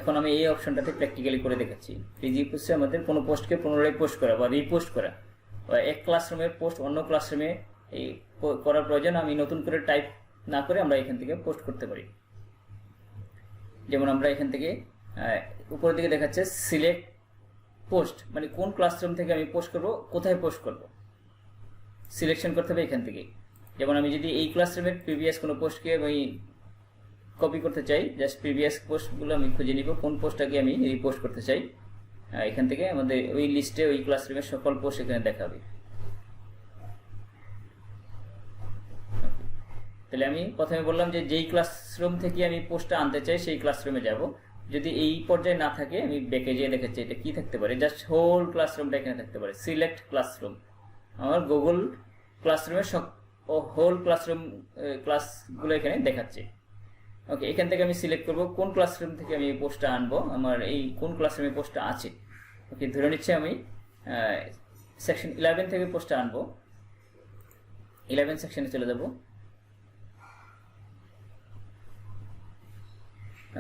এখন আমি এই অপশনটাতে প্র্যাকটিক্যালি করে দেখাচ্ছি। রিভিউ পোস্টে আমাদের কোনো পোস্টকে পুনরায় পোস্ট করা বা রিপোস্ট করা, বা এক ক্লাসরুমের পোস্ট অন্য ক্লাসরুমে এই করার প্রয়োজন আমি নতুন করে টাইপ না করে আমরা এখান থেকে পোস্ট করতে পারি। যেমন আমরা এখান থেকে উপরের দিকে দেখাচ্ছে সিলেক্ট পোস্ট, মানে কোন ক্লাসরুম থেকে আমি পোস্ট করব, কোথায় পোস্ট করব, সিলেকশন করতে হবে এখান থেকে। যেমন আমি যদি এই ক্লাসরুমের প্রিভিয়াস কোনো পোস্টকে আমি কপি করতে চাই, জাস্ট প্রিভিয়াস পোস্টগুলো আমি খুঁজে নিব, কোন পোস্টটাকে আমি রিপোস্ট করতে চাই, এখান থেকে আমাদের ওই লিস্টে ওই ক্লাসরুমের সকল পোস্ট এখানে দেখাবে। তাহলে আমি প্রথমে বললাম যে যেই ক্লাসরুম থেকে আমি পোস্টটা আনতে চাই সেই ক্লাসরুমে যাব। যদি এই পর্যায়ে না থাকে আমি ব্যাকে যেয়ে দেখাচ্ছি এটা কি থাকতে পারে, জাস্ট হোল ক্লাসরুমটা এখানে থাকতে পারে। সিলেক্ট ক্লাসরুম, আমার গুগল ক্লাসরুমের হোল ক্লাসরুম ক্লাসগুলো এখানে দেখাচ্ছে। ওকে, এখান থেকে আমি সিলেক্ট করব কোন ক্লাসরুম থেকে আমি এই পোস্টটা আনবো, আমার এই কোন ক্লাসরুমে পোস্টটা আছে। ওকে, ধরে নিচ্ছে আমি সেকশন 11 থেকে পোস্টটা আনবো, 11 সেকশনে চলে যাব।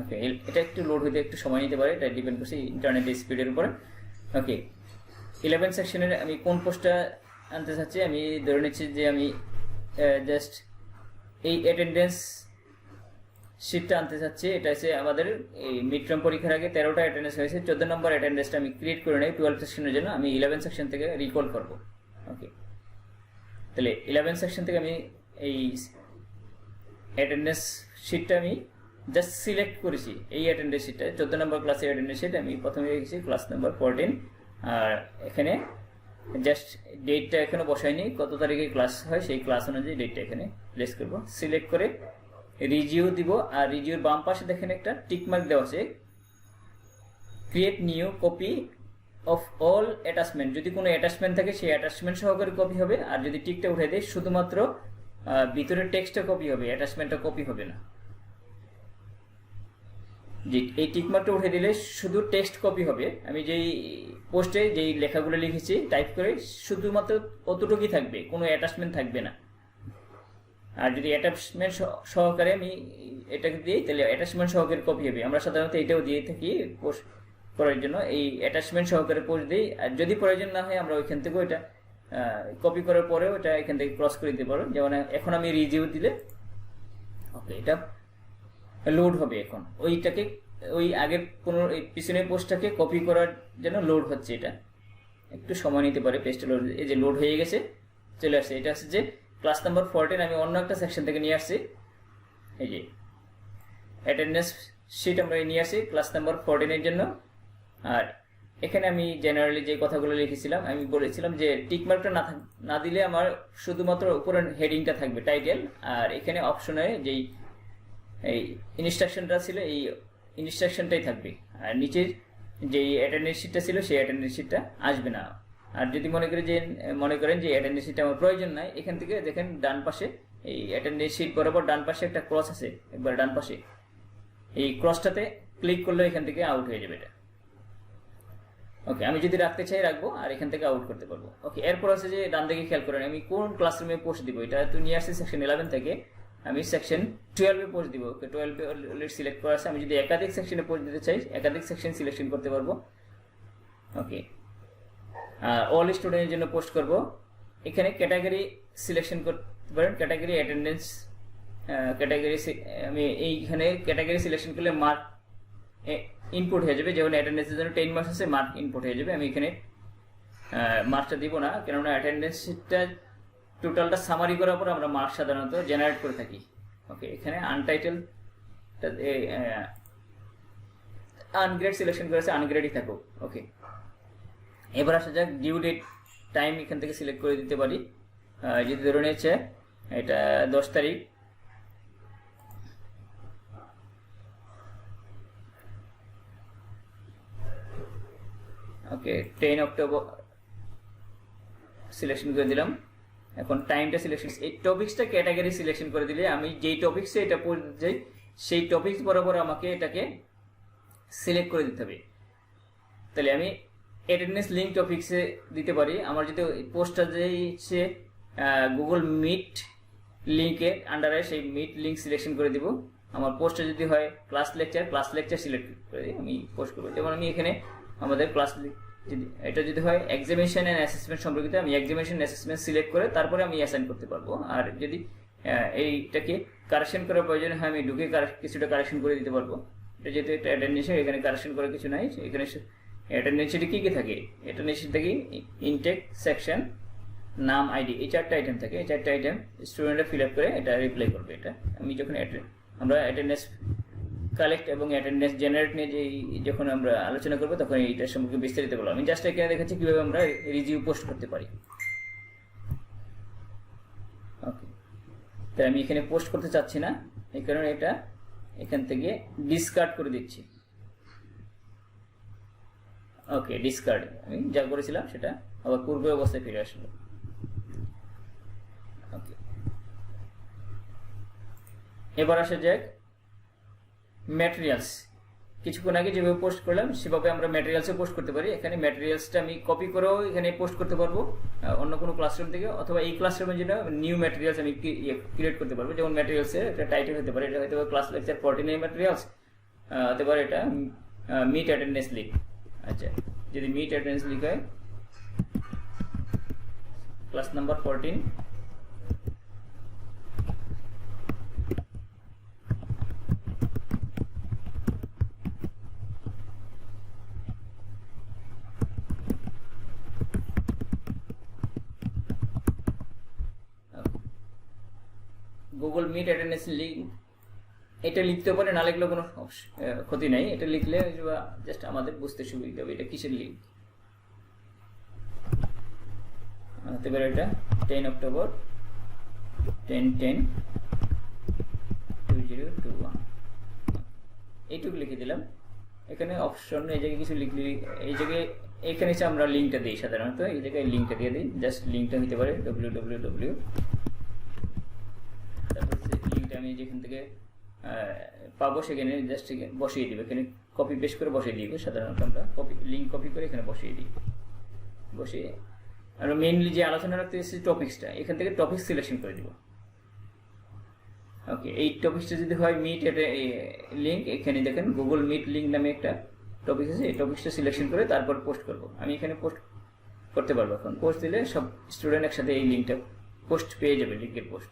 ওকে, এটা একটু লোড হইতে একটু সময় নিতে পারে, এটা ডিপেন্ড করছে ইন্টারনেটের স্পিডের উপরে। ওকে, 11 সেকশনের আমি কোন পোস্টটা আনতে চাচ্ছি, আমি ধরে নিচ্ছি যে আমি জাস্ট এই অ্যাটেন্ডেন্স শিটটা আনতে চাচ্ছি। এটা হচ্ছে আমাদের এই মিড টার্ম পরীক্ষার আগে 13টা অ্যাটেন্ডেন্স হয়েছে, 14 নম্বর অ্যাটেন্ডেন্সটা আমি ক্রিয়েট করে নেই 12 সেকশনের জন্য, আমি 11 সেকশন থেকে রিকল করব। ওকে, তাহলে 11 সেকশন থেকে আমি এই অ্যাটেন্ডেন্স শিটটা আমি জাস্ট সিলেক্ট করেছি, এই অ্যাটেন্ডেন্স শিটটা 14 নম্বর ক্লাসের অ্যাটেন্ডেন্স শিট আমি প্রথমে রেখেছি ক্লাস নাম্বার 14, আর এখানে জাস্ট ডেটটা এখানে বসাইনি, কত তারিখে ক্লাস হয় সেই ক্লাস অনুযায়ী ডেটটা এখানে প্লেস করব। সিলেক্ট করে রিভিউ দিব, আর রিভিউর বাম পাশে দেখেন একটা টিক মার্ক দেওয়া আছে, create new copy of all attachment. যদি কোনো অ্যাটাচমেন্ট থাকে সেই অ্যাটাচমেন্ট সহকারে কপি হবে, আর যদি টিকটা উঠে দেয় শুধুমাত্র ভিতরের টেক্সটটা কপি হবে, অ্যাটাচমেন্টটা কপি হবে না। যে এই টিকমার্কটা উঠে দিলে শুধু টেক্সট কপি হবে, আমি যেই পোস্টে যেই লেখাগুলো লিখেছি টাইপ করে শুধুমাত্র অতটুকুই থাকবে, কোনো অ্যাটাচমেন্ট থাকবে না। আর যদি অ্যাটাচমেন্ট সহকারে আমি এটাকে দিই তাহলে অ্যাটাচমেন্ট সহকারে কপি হবে। আমরা সাধারণত এটাও দিয়ে থাকি পোস্ট করার জন্য, এই অ্যাটাচমেন্ট সহকারে পোস্ট দিই। আর যদি প্রয়োজন না হয় আমরা ওইখান থেকেও এটা কপি করার পরেও এটা এখান থেকে ক্রস করে দিতে পারো। যেমন এখন আমি রিজিউ দিলে ওকে এটা লোড হবে। এখন ওইটাকে ওই আগের পিছনের পোস্টটাকে কপি করার জন্য লোড হচ্ছে। এটা একটু সময় নিতে পারে পেজটা লোড। এই যে লোড হয়ে গেছে, চলে আসছে। এটা হচ্ছে যে ক্লাস নাম্বার 14 আমি অন্য একটা সেকশন থেকে নিয়ে আসছি। এই যে অ্যাটেন্ডেন্স শিট আমরা নিয়ে আসি ক্লাস নাম্বার 14 এর জন্য। আর এখানে আমি জেনারেলি যে কথাগুলো লিখেছিলাম, আমি বলেছিলাম যে টিকমার্কটা না দিলে আমার শুধুমাত্র উপরের হেডিংটা থাকবে টাইটেল, আর এখানে অপশনে যেই এই ইনস্ট্রাকশনটা ছিল এই ইনস্ট্রাকশনটাই থাকবে, আর নিচের যেই অ্যাটেন্ডেন্স শিটটা ছিল সেই অ্যাটেন্ডেন্স শিটটা আসবে না। আর যদি মনে করেন যে অ্যাটেন্ডেন্স শিটটা আমার প্রয়োজন নাই, এখান থেকে দেখেন ডান পাশে এই অ্যাটেন্ডেন্স শিট বরাবর ডান পাশে একটা ক্রস আছে, একবার ডান পাশে এই ক্রসটাতে ক্লিক করলে এখান থেকে আউট হয়ে যাবে এটা। ওকে, আমি যদি রাখতে চাই রাখবো, আর এখান থেকে আউট করতে পারবো। ওকে, এরপর আছে যে ডান দিকে খেয়াল করেন আমি কোন ক্লাসরুমে পোস্ট দিব। এটা তো নিয়ে আসছি সেকশন 11 থেকে, আমি সেকশন 12 এ পোস্ট দিব। ওকে, 12 এ অলরেডি সিলেক্ট করা আছে। আমি যদি একাধিক সেকশনে পোস্ট দিতে চাই একাধিক সেকশন সিলেকশন করতে পারবো। ওকে, অল স্টুডেন্টের জন্য পোস্ট করব। এখানে ক্যাটাগরি সিলেকশন করতে পারেন, ক্যাটাগরি অ্যাটেন্ডেন্স ক্যাটাগরি। আমি এইখানে ক্যাটাগরি সিলেকশন করলে মার্ক ইনপুট হয়ে যাবে। যেমন অ্যাটেন্ডেন্সের জন্য 10 মার্কস আছে, মার্ক ইনপুট হয়ে যাবে। আমি এখানে মার্কসটা দিব না, কেননা অ্যাটেন্ডেন্স শিটটা টোটালটা সামারি করার পর আমরা মার্কস সাধারণত জেনারেট করে থাকি। ওকে, এখানে আনটাইটেল আনগ্রেড সিলেকশন করেছে, আনগ্রেডই থাকুক। ওকে, এবার আসা যাক ডিউ ডেট টাইম। এখান থেকে সিলেক্ট করে দিতে পারি। যদি ধরে নিয়েছে এটা 10 তারিখ, ওকে 10 অক্টোবর সিলেকশন করে দিলাম। এখন টাইমটা সিলেকশন, এই টপিক্সটা ক্যাটাগরি সিলেকশন করে দিলে আমি যেই টপিক্সে এটা পড়তে চাই সেই টপিক্স বরাবর আমাকে এটাকে সিলেক্ট করে দিতে হবে। তাহলে আমি অ্যাটেন্ডেন্স লিঙ্ক টপিক্সে দিতে পারি। আমার যদি পোস্টটা যেই হচ্ছে গুগল মিট লিঙ্কের আন্ডারে, সেই মিট লিঙ্ক সিলেকশন করে দিব। আমার পোস্টটা যদি হয় ক্লাস লেকচার সিলেক্ট করে দিই, আমি পোস্ট করবো। যেমন আমি এখানে আমাদের ক্লাস এটা যদি হয় এক্সামিনেশন অ্যান্ড অ্যাসেসমেন্ট সম্পর্কিত, আমি এক্সামিনেশন অ্যাসেসমেন্ট সিলেক্ট করে তারপরে আমি অ্যাসাইন করতে পারবো। আর যদি এইটাকে কারেকশন করার প্রয়োজন হয় আমি ঢুকে কিছুটা কারেকশন করে দিতে পারবো। এটা যেহেতু একটা অ্যাটেন্ডেন্স, এখানে কারেকশন করার কিছু নাই। এখানে অ্যাটেন্ডেন্সে কি কি থাকে, অ্যাটেন্ডেন্সে থেকে ইনটেক, সেকশন, নাম, আইডি, এই 4টা আইটেম থাকে। এই 4টা আইটেম স্টুডেন্টরা ফিল আপ করে এটা রিপ্লাই করবে। এটা আমি যখন আমরা অ্যাটেন্ডেন্স কালেক্ট এবং অ্যাটেন্ডেন্স জেনারেট নিয়ে যখন আমরা আলোচনা করবো তখন এইটার সম্পর্কে বিস্তারিত বলবো। আমি জাস্ট এখানে দেখাচ্ছি কিভাবে আমরা রিভিউ পোস্ট করতে পারি। ওকে, তাই আমি এখানে পোস্ট করতে চাচ্ছি না, এই কারণে এটা এখান থেকে ডিসকার্ড করে দিচ্ছি। ওকে, ডিসকার্ড আমি যা করেছিলাম সেটা আবার পূর্ব অবস্থায় ফিরে আসলো। ওকে, এবার আসা যাক ম্যাটেরিয়ালস। কিছুক্ষণ আগে যেভাবে পোস্ট করলাম সেভাবে আমরা ম্যাটেরিয়ালসে পোস্ট করতে পারি। এখানে ম্যাটেরিয়ালসটা আমি কপি করেও এখানে পোস্ট করতে পারবো অন্য কোনো ক্লাসরুম থেকে, অথবা এই ক্লাসরুমের জন্য নিউ ম্যাটেরিয়ালস আমি ক্রিয়েট করতে পারবো। যেমন ম্যাটেরিয়ালসের একটা টাইটেল হতে পারে, এটা হয়তো ক্লাস লেকচার 14 ম্যাটেরিয়ালস হতে পারে, এটা মিট অ্যাটেন্ডেন্স লিঙ্ক। আচ্ছা, যদি মিট অ্যাটেন্ডেন্স লিঙ্ক হয় class number 14, Google Meet attendance link এটা লিখতে পারে, না লিখলেও কোনো ক্ষতি নাই। এটা লিখলে জাস্ট আমাদের বুঝতে সুবিধা হবে এটা কিসের লিঙ্ক। হতে পারে এটা 10 অক্টোবর 10/10/2021 এইটুকু লিখে দিলাম। এখানে অপশন এই জায়গায় কিছু লিখলে এই জায়গায় এখানে এসে আমরা লিঙ্কটা দিই, সাধারণত এই জায়গায় লিঙ্কটা দিয়ে দিই। জাস্ট লিঙ্কটা হতে পারে www, তারপর লিঙ্কটা আমি যেখান থেকে পাবো সেখানে জাস্ট বসিয়ে দিব। এখানে কপি পেস্ট করে বসিয়ে দিব। সাধারণত আমরা লিঙ্ক কপি করে এখানে বসিয়ে দিই। বসিয়ে আমরা মেইনলি যে আলোচনা রাখতে এসেছি টপিক্সটা, এখান থেকে টপিক সিলেকশন করে দিব। ওকে, এই টপিক্সটা যদি হয় মিট লিঙ্ক, এখানে দেখেন গুগল মিট লিঙ্ক নামে একটা টপিক আছে, এই টপিক্সটা সিলেকশন করে তারপর পোস্ট করব। আমি এখানে করতে পারবো। এখন পোস্ট দিলে সব স্টুডেন্ট একসাথে এই লিঙ্কটা পোস্ট পেয়ে যাবে, লিঙ্কের পোস্ট।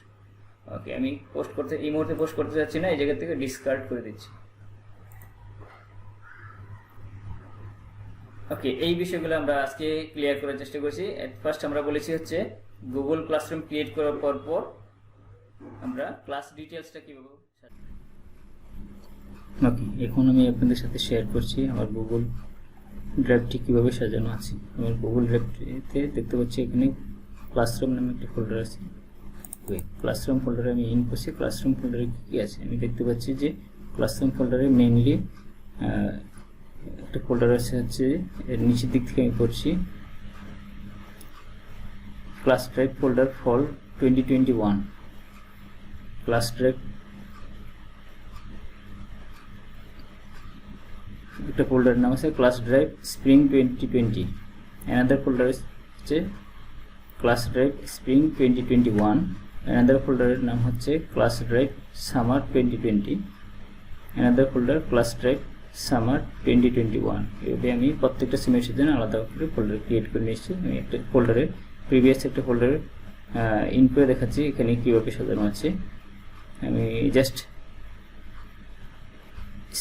ওকে, আমি পোস্ট করতে এই মুহূর্তে পোস্ট করতে যাচ্ছি না, এই জায়গা থেকে ডিসকার্ড করে দিচ্ছি। ওকে, এই বিষয়গুলো আমরা আজকে ক্লিয়ার করার চেষ্টা করছি। এট ফার্স্ট আমরা বলেছি হচ্ছে গুগল ক্লাসরুম ক্রিয়েট করার পর আমরা ক্লাস ডিটেলসটা কীভাবে। ওকে, এখন আমি আপনাদের সাথে শেয়ার করছি আমার গুগল ড্রাইভটি কীভাবে সাজানো আছে। আমার গুগল ড্রাইভটিতে দেখতে পাচ্ছি এখানে ক্লাসরুম নামে একটা ফোল্ডার আছে। ক্লাসরুম ফোল্ডারে আমি ইন করছি। ক্লাসরুম ফোল্ডারে কী আছে আমি দেখতে পাচ্ছি যে ক্লাসরুম ফোল্ডারে মেইনলি একটা ফোল্ডার আছে, হচ্ছে এর নিচের দিক থেকে আমি করছি ক্লাস ড্রাইভ ফোল্ডার ফল 2021। ক্লাস ড্রাইভ একটা ফোল্ডার নাম আছে class drive spring 2020। Another folder হচ্ছে ক্লাস ড্রাইভ স্প্রিং 2021। অ্যানাদার ফোল্ডারের নাম হচ্ছে class drive summer 2020। Another folder class drive summer 2021। এভাবে আমি প্রত্যেকটা সেমিস্টারের জন্য আলাদা করে ফোল্ডার ক্রিয়েট করে নিয়েছি। আমি একটা ফোল্ডারে প্রিভিয়াস একটা ফোল্ডারে ইন করে দেখাচ্ছি এখানে কীভাবে সাজানো আছে। আমি জাস্ট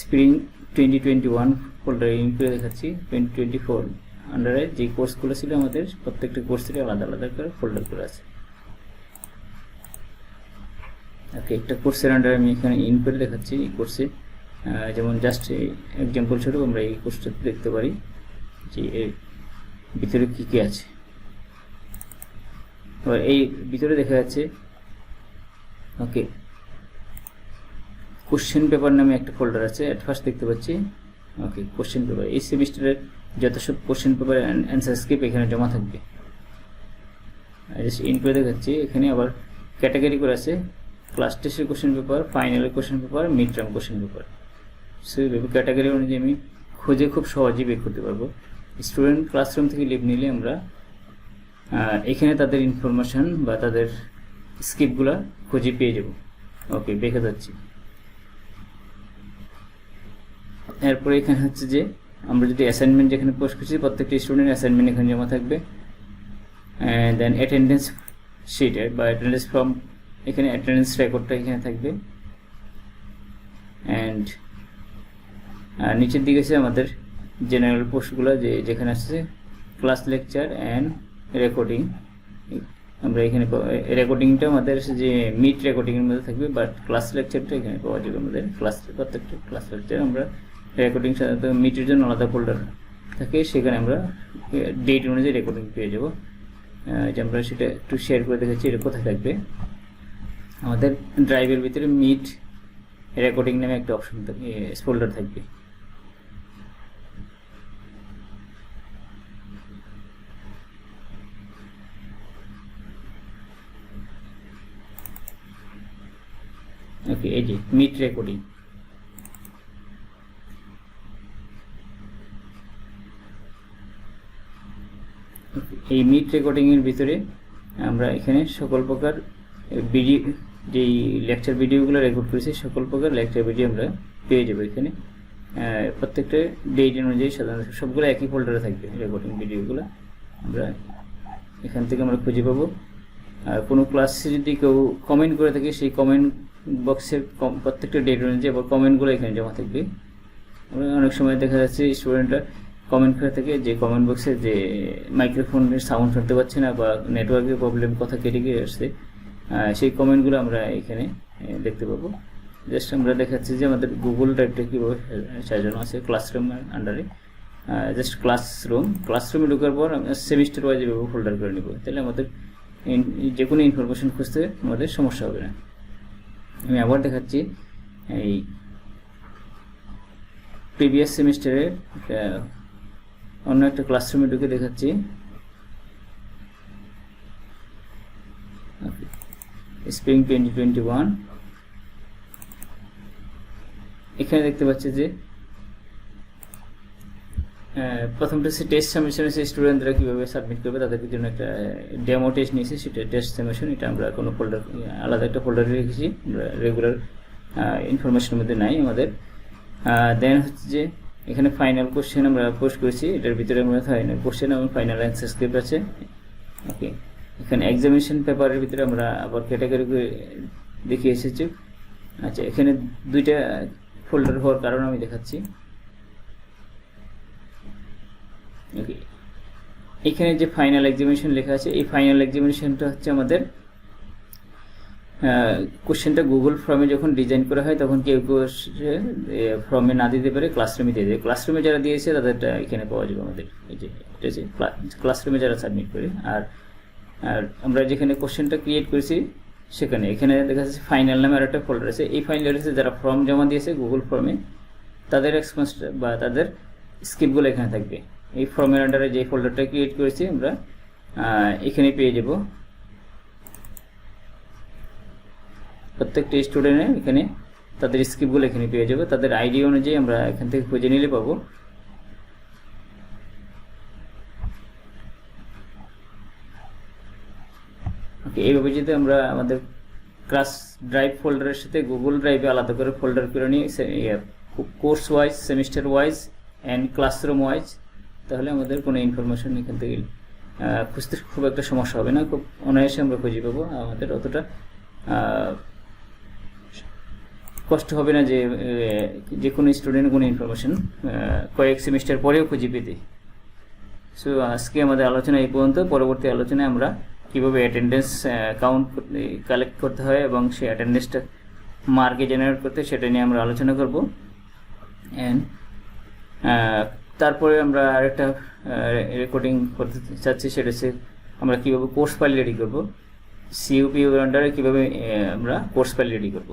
স্প্রিং 2021 ফোল্ডারে ইন করে দেখাচ্ছি। 2024 আন্ডারে যে কোর্সগুলো ছিল আমাদের প্রত্যেকটা কোর্সেরই আলাদা আলাদা করে ফোল্ডার করে আছে। ওকে, একটা কোর্সের আন্ডারে আমি এখানে ইন করে দেখাচ্ছি। এই কোর্সে যেমন জাস্ট এক্সাম্পল স্বরূপ আমরা এই কোর্সটাতে দেখতে পারি যে এর ভিতরে কী কী আছে। এবার এই ভিতরে দেখা যাচ্ছে ওকে কোশ্চেন পেপার নামে একটা ফোল্ডার আছে, অ্যাট ফার্স্ট দেখতে পাচ্ছি। ওকে, কোশ্চেন পেপার এই সেমিস্টারের যত সব কোশ্চেন পেপার অ্যান্সার স্ক্রিপ্ট এখানে জমা থাকবে। জাস্ট ইন করে দেখাচ্ছি। এখানে আবার ক্যাটাগরি করে আছে ক্লাস টেস্টের কোশ্চেন পেপার, ফাইনালের question paper, mid term question paper. So এইভাবে ক্যাটাগরি অনুযায়ী আমি খুঁজে খুব সহজেই বের করতে পারবো। স্টুডেন্ট ক্লাসরুম থেকে লিভ নিলে আমরা এখানে তাদের ইনফরমেশান বা তাদের স্ক্রিপ্টগুলো খুঁজে পেয়ে যাব। ওকে, দেখে যাচ্ছি। এরপরে এখানে হচ্ছে যে আমরা যদি অ্যাসাইনমেন্ট যেখানে পোস্ট করছি প্রত্যেকটি স্টুডেন্ট অ্যাসাইনমেন্ট এখানে জমা থাকবে। দেন অ্যাটেন্ডেন্স শিট বা অ্যাটেন্ডেন্স ফর্ম, এখানে অ্যাটেন্ডেন্স রেকর্ডটা এখানে থাকবে। অ্যান্ড নিচের দিকে আছে আমাদের জেনারেল পোস্টগুলো যেখানে আসছে ক্লাস লেকচার অ্যান্ড রেকর্ডিং। আমরা এখানে রেকর্ডিংটা আমাদের যে মিট রেকর্ডিংয়ের মধ্যে থাকবে, বাট ক্লাস লেকচারটা এখানে পাওয়া যাবে। আমাদের প্রত্যেকটা ক্লাস লেকচার আমরা রেকর্ডিং সাধারণত মিটের জন্য আলাদা ফোল্ডার থাকে, সেখানে আমরা ডেট অনুযায়ী রেকর্ডিং পেয়ে যাবো। যে আমরা সেটা একটু শেয়ার করে দেখেছি এটা কোথায় থাকবে। আমাদের ড্রাইভের ভিতরে মিট রেকর্ডিং নামে একটা অপশন থাকে, ফোল্ডার থাকবে। ওকে, এই যে মিট রেকর্ডিং। এই মিট রেকর্ডিং এর ভিতরে আমরা এখানে সকল প্রকার ভিডিও, যেই লেকচার ভিডিওগুলো রেকর্ড করেছি সকল প্রকার লেকচার ভিডিও আমরা পেয়ে যাবো এখানে। প্রত্যেকটা ডেট অনুযায়ী সাধারণত সবগুলো একই ফোল্ডারে থাকবে রেকর্ডিং ভিডিওগুলো। আমরা এখান থেকে আমরা খুঁজে পাবো। আর কোনো ক্লাসে যদি কেউ কমেন্ট করে থাকে সেই কমেন্ট বক্সের প্রত্যেকটা ডেট অনুযায়ী আবার কমেন্টগুলো এখানে জমা থাকবে। অনেক সময় দেখা যাচ্ছে স্টুডেন্টরা কমেন্ট করে থাকে যে কমেন্ট বক্সে যে মাইক্রোফোনের সাউন্ড শুনতে পাচ্ছে না বা নেটওয়ার্কের প্রবলেম, কথা কেটে গিয়ে আসছে, সেই কমেন্টগুলো আমরা এখানে দেখতে পাবো। জাস্ট আমরা দেখাচ্ছি যে আমাদের গুগল ড্রাইভটা কীভাবে সাজানো আছে ক্লাসরুমের আন্ডারে। জাস্ট ক্লাসরুমে ঢোকার পর সেমিস্টার ওয়াইজ এভাবে ফোল্ডার করে নেব, তাহলে আমাদের যে কোনো ইনফরমেশন খুঁজতে আমাদের সমস্যা হবে না। আমি আবার দেখাচ্ছি এই প্রিভিয়াস সেমিস্টারের অন্য একটা ক্লাসরুমে ঢুকে দেখাচ্ছি। স্প্রিং 2021 এখানে দেখতে পাচ্ছি যে প্রথমটা হচ্ছে টেস্ট সাবমিশন, সেই স্টুডেন্টরা কীভাবে সাবমিট করবে তাদের জন্য একটা ডেমো টেস্ট নিয়েছি, সেটা টেস্ট সাবমিশন। এটা আমরা কোনো ফোল্ডার আলাদা একটা ফোল্ডারে রেখেছি, আমরা রেগুলার ইনফরমেশনের মধ্যে নাই আমাদের। দেন হচ্ছে যে এখানে ফাইনাল কোশ্চেন আমরা পোস্ট করেছি, এটার ভিতরে আমরা ফাইনাল কোশ্চেন এবং ফাইনাল অ্যান্সার স্ক্রিপ্ট আছে। ওকে, এখানে এক্সামিনেশন পেপারের ভিতরে আমরা আবার ক্যাটাগরি দেখিয়ে এসেছি। আচ্ছা, এখানে দুইটা ফোল্ডার হওয়ার কারণ আমি দেখাচ্ছি। ওকে, এখানে যে ফাইনাল এক্সামিনেশন লেখা আছে, এই ফাইনাল এক্সামিনেশনটা হচ্ছে আমাদের কোশ্চেনটা গুগল ফর্মে যখন ডিজাইন করা হয় তখন কেউ কেউ ফর্মে না দিতে পারে, ক্লাসরুমে দিয়ে দেয়। ক্লাসরুমে যারা দিয়েছে তাদেরটা এখানে পাওয়া যাবে আমাদের, এই যে এটা হচ্ছে ক্লাসরুমে যারা সাবমিট করে। আর আমরা যেখানে কোশ্চেনটা ক্রিয়েট করেছি সেখানে এখানে দেখা যাচ্ছে ফাইনাল নামে আর একটা ফোল্ডার আছে। এই ফাইনাল আছে যারা ফর্ম জমা দিয়েছে গুগল ফর্মে তাদের রেসপন্সটা বা তাদের স্ক্রিপ্টগুলো এখানে থাকবে। এই ফর্মের আন্ডারে যে ফোল্ডারটা ক্রিয়েট করেছি আমরা এখানে পেয়ে যাব। প্রত্যেকটা স্টুডেন্টের এখানে তাদের স্ক্রিপ্টগুলো এখানে পেয়ে যাবে, তাদের আইডি অনুযায়ী আমরা এখান থেকে খুঁজে নিলে পাবো। ওকে, এইভাবে যদি আমরা আমাদের ক্লাস ড্রাইভ ফোল্ডারের সাথে গুগল ড্রাইভে আলাদা করে ফোল্ডার করে নিই, course wise, semester wise and classroom wise, তাহলে আমাদের কোনো ইনফরমেশন এখান থেকে খুঁজতে খুব একটা সমস্যা হবে না, খুব অনায়াসে আমরা খুঁজে পাবো। আমাদের অতটা কষ্ট হবে না যে কোনো স্টুডেন্ট কোনো ইনফরমেশন কয়েক সেমিস্টার পরেও খুঁজে পেতে। সো আজকে আমাদের আলোচনা এই পর্যন্ত। পরবর্তী আলোচনায় আমরা কীভাবে অ্যাটেন্ডেন্স কাউন্ট কালেক্ট করতে হয় এবং সেই অ্যাটেন্ডেন্সটা মার্কে জেনারেট করতে সেটা নিয়ে আমরা আলোচনা করব। অ্যান্ড তারপরে আমরা আরেকটা রেকর্ডিং করতে চাচ্ছি, সেটা হচ্ছে আমরা কীভাবে কোর্স ফাইল রেডি করব, সিইউপি আন্ডারে কীভাবে আমরা কোর্স ফাইল রেডি করব।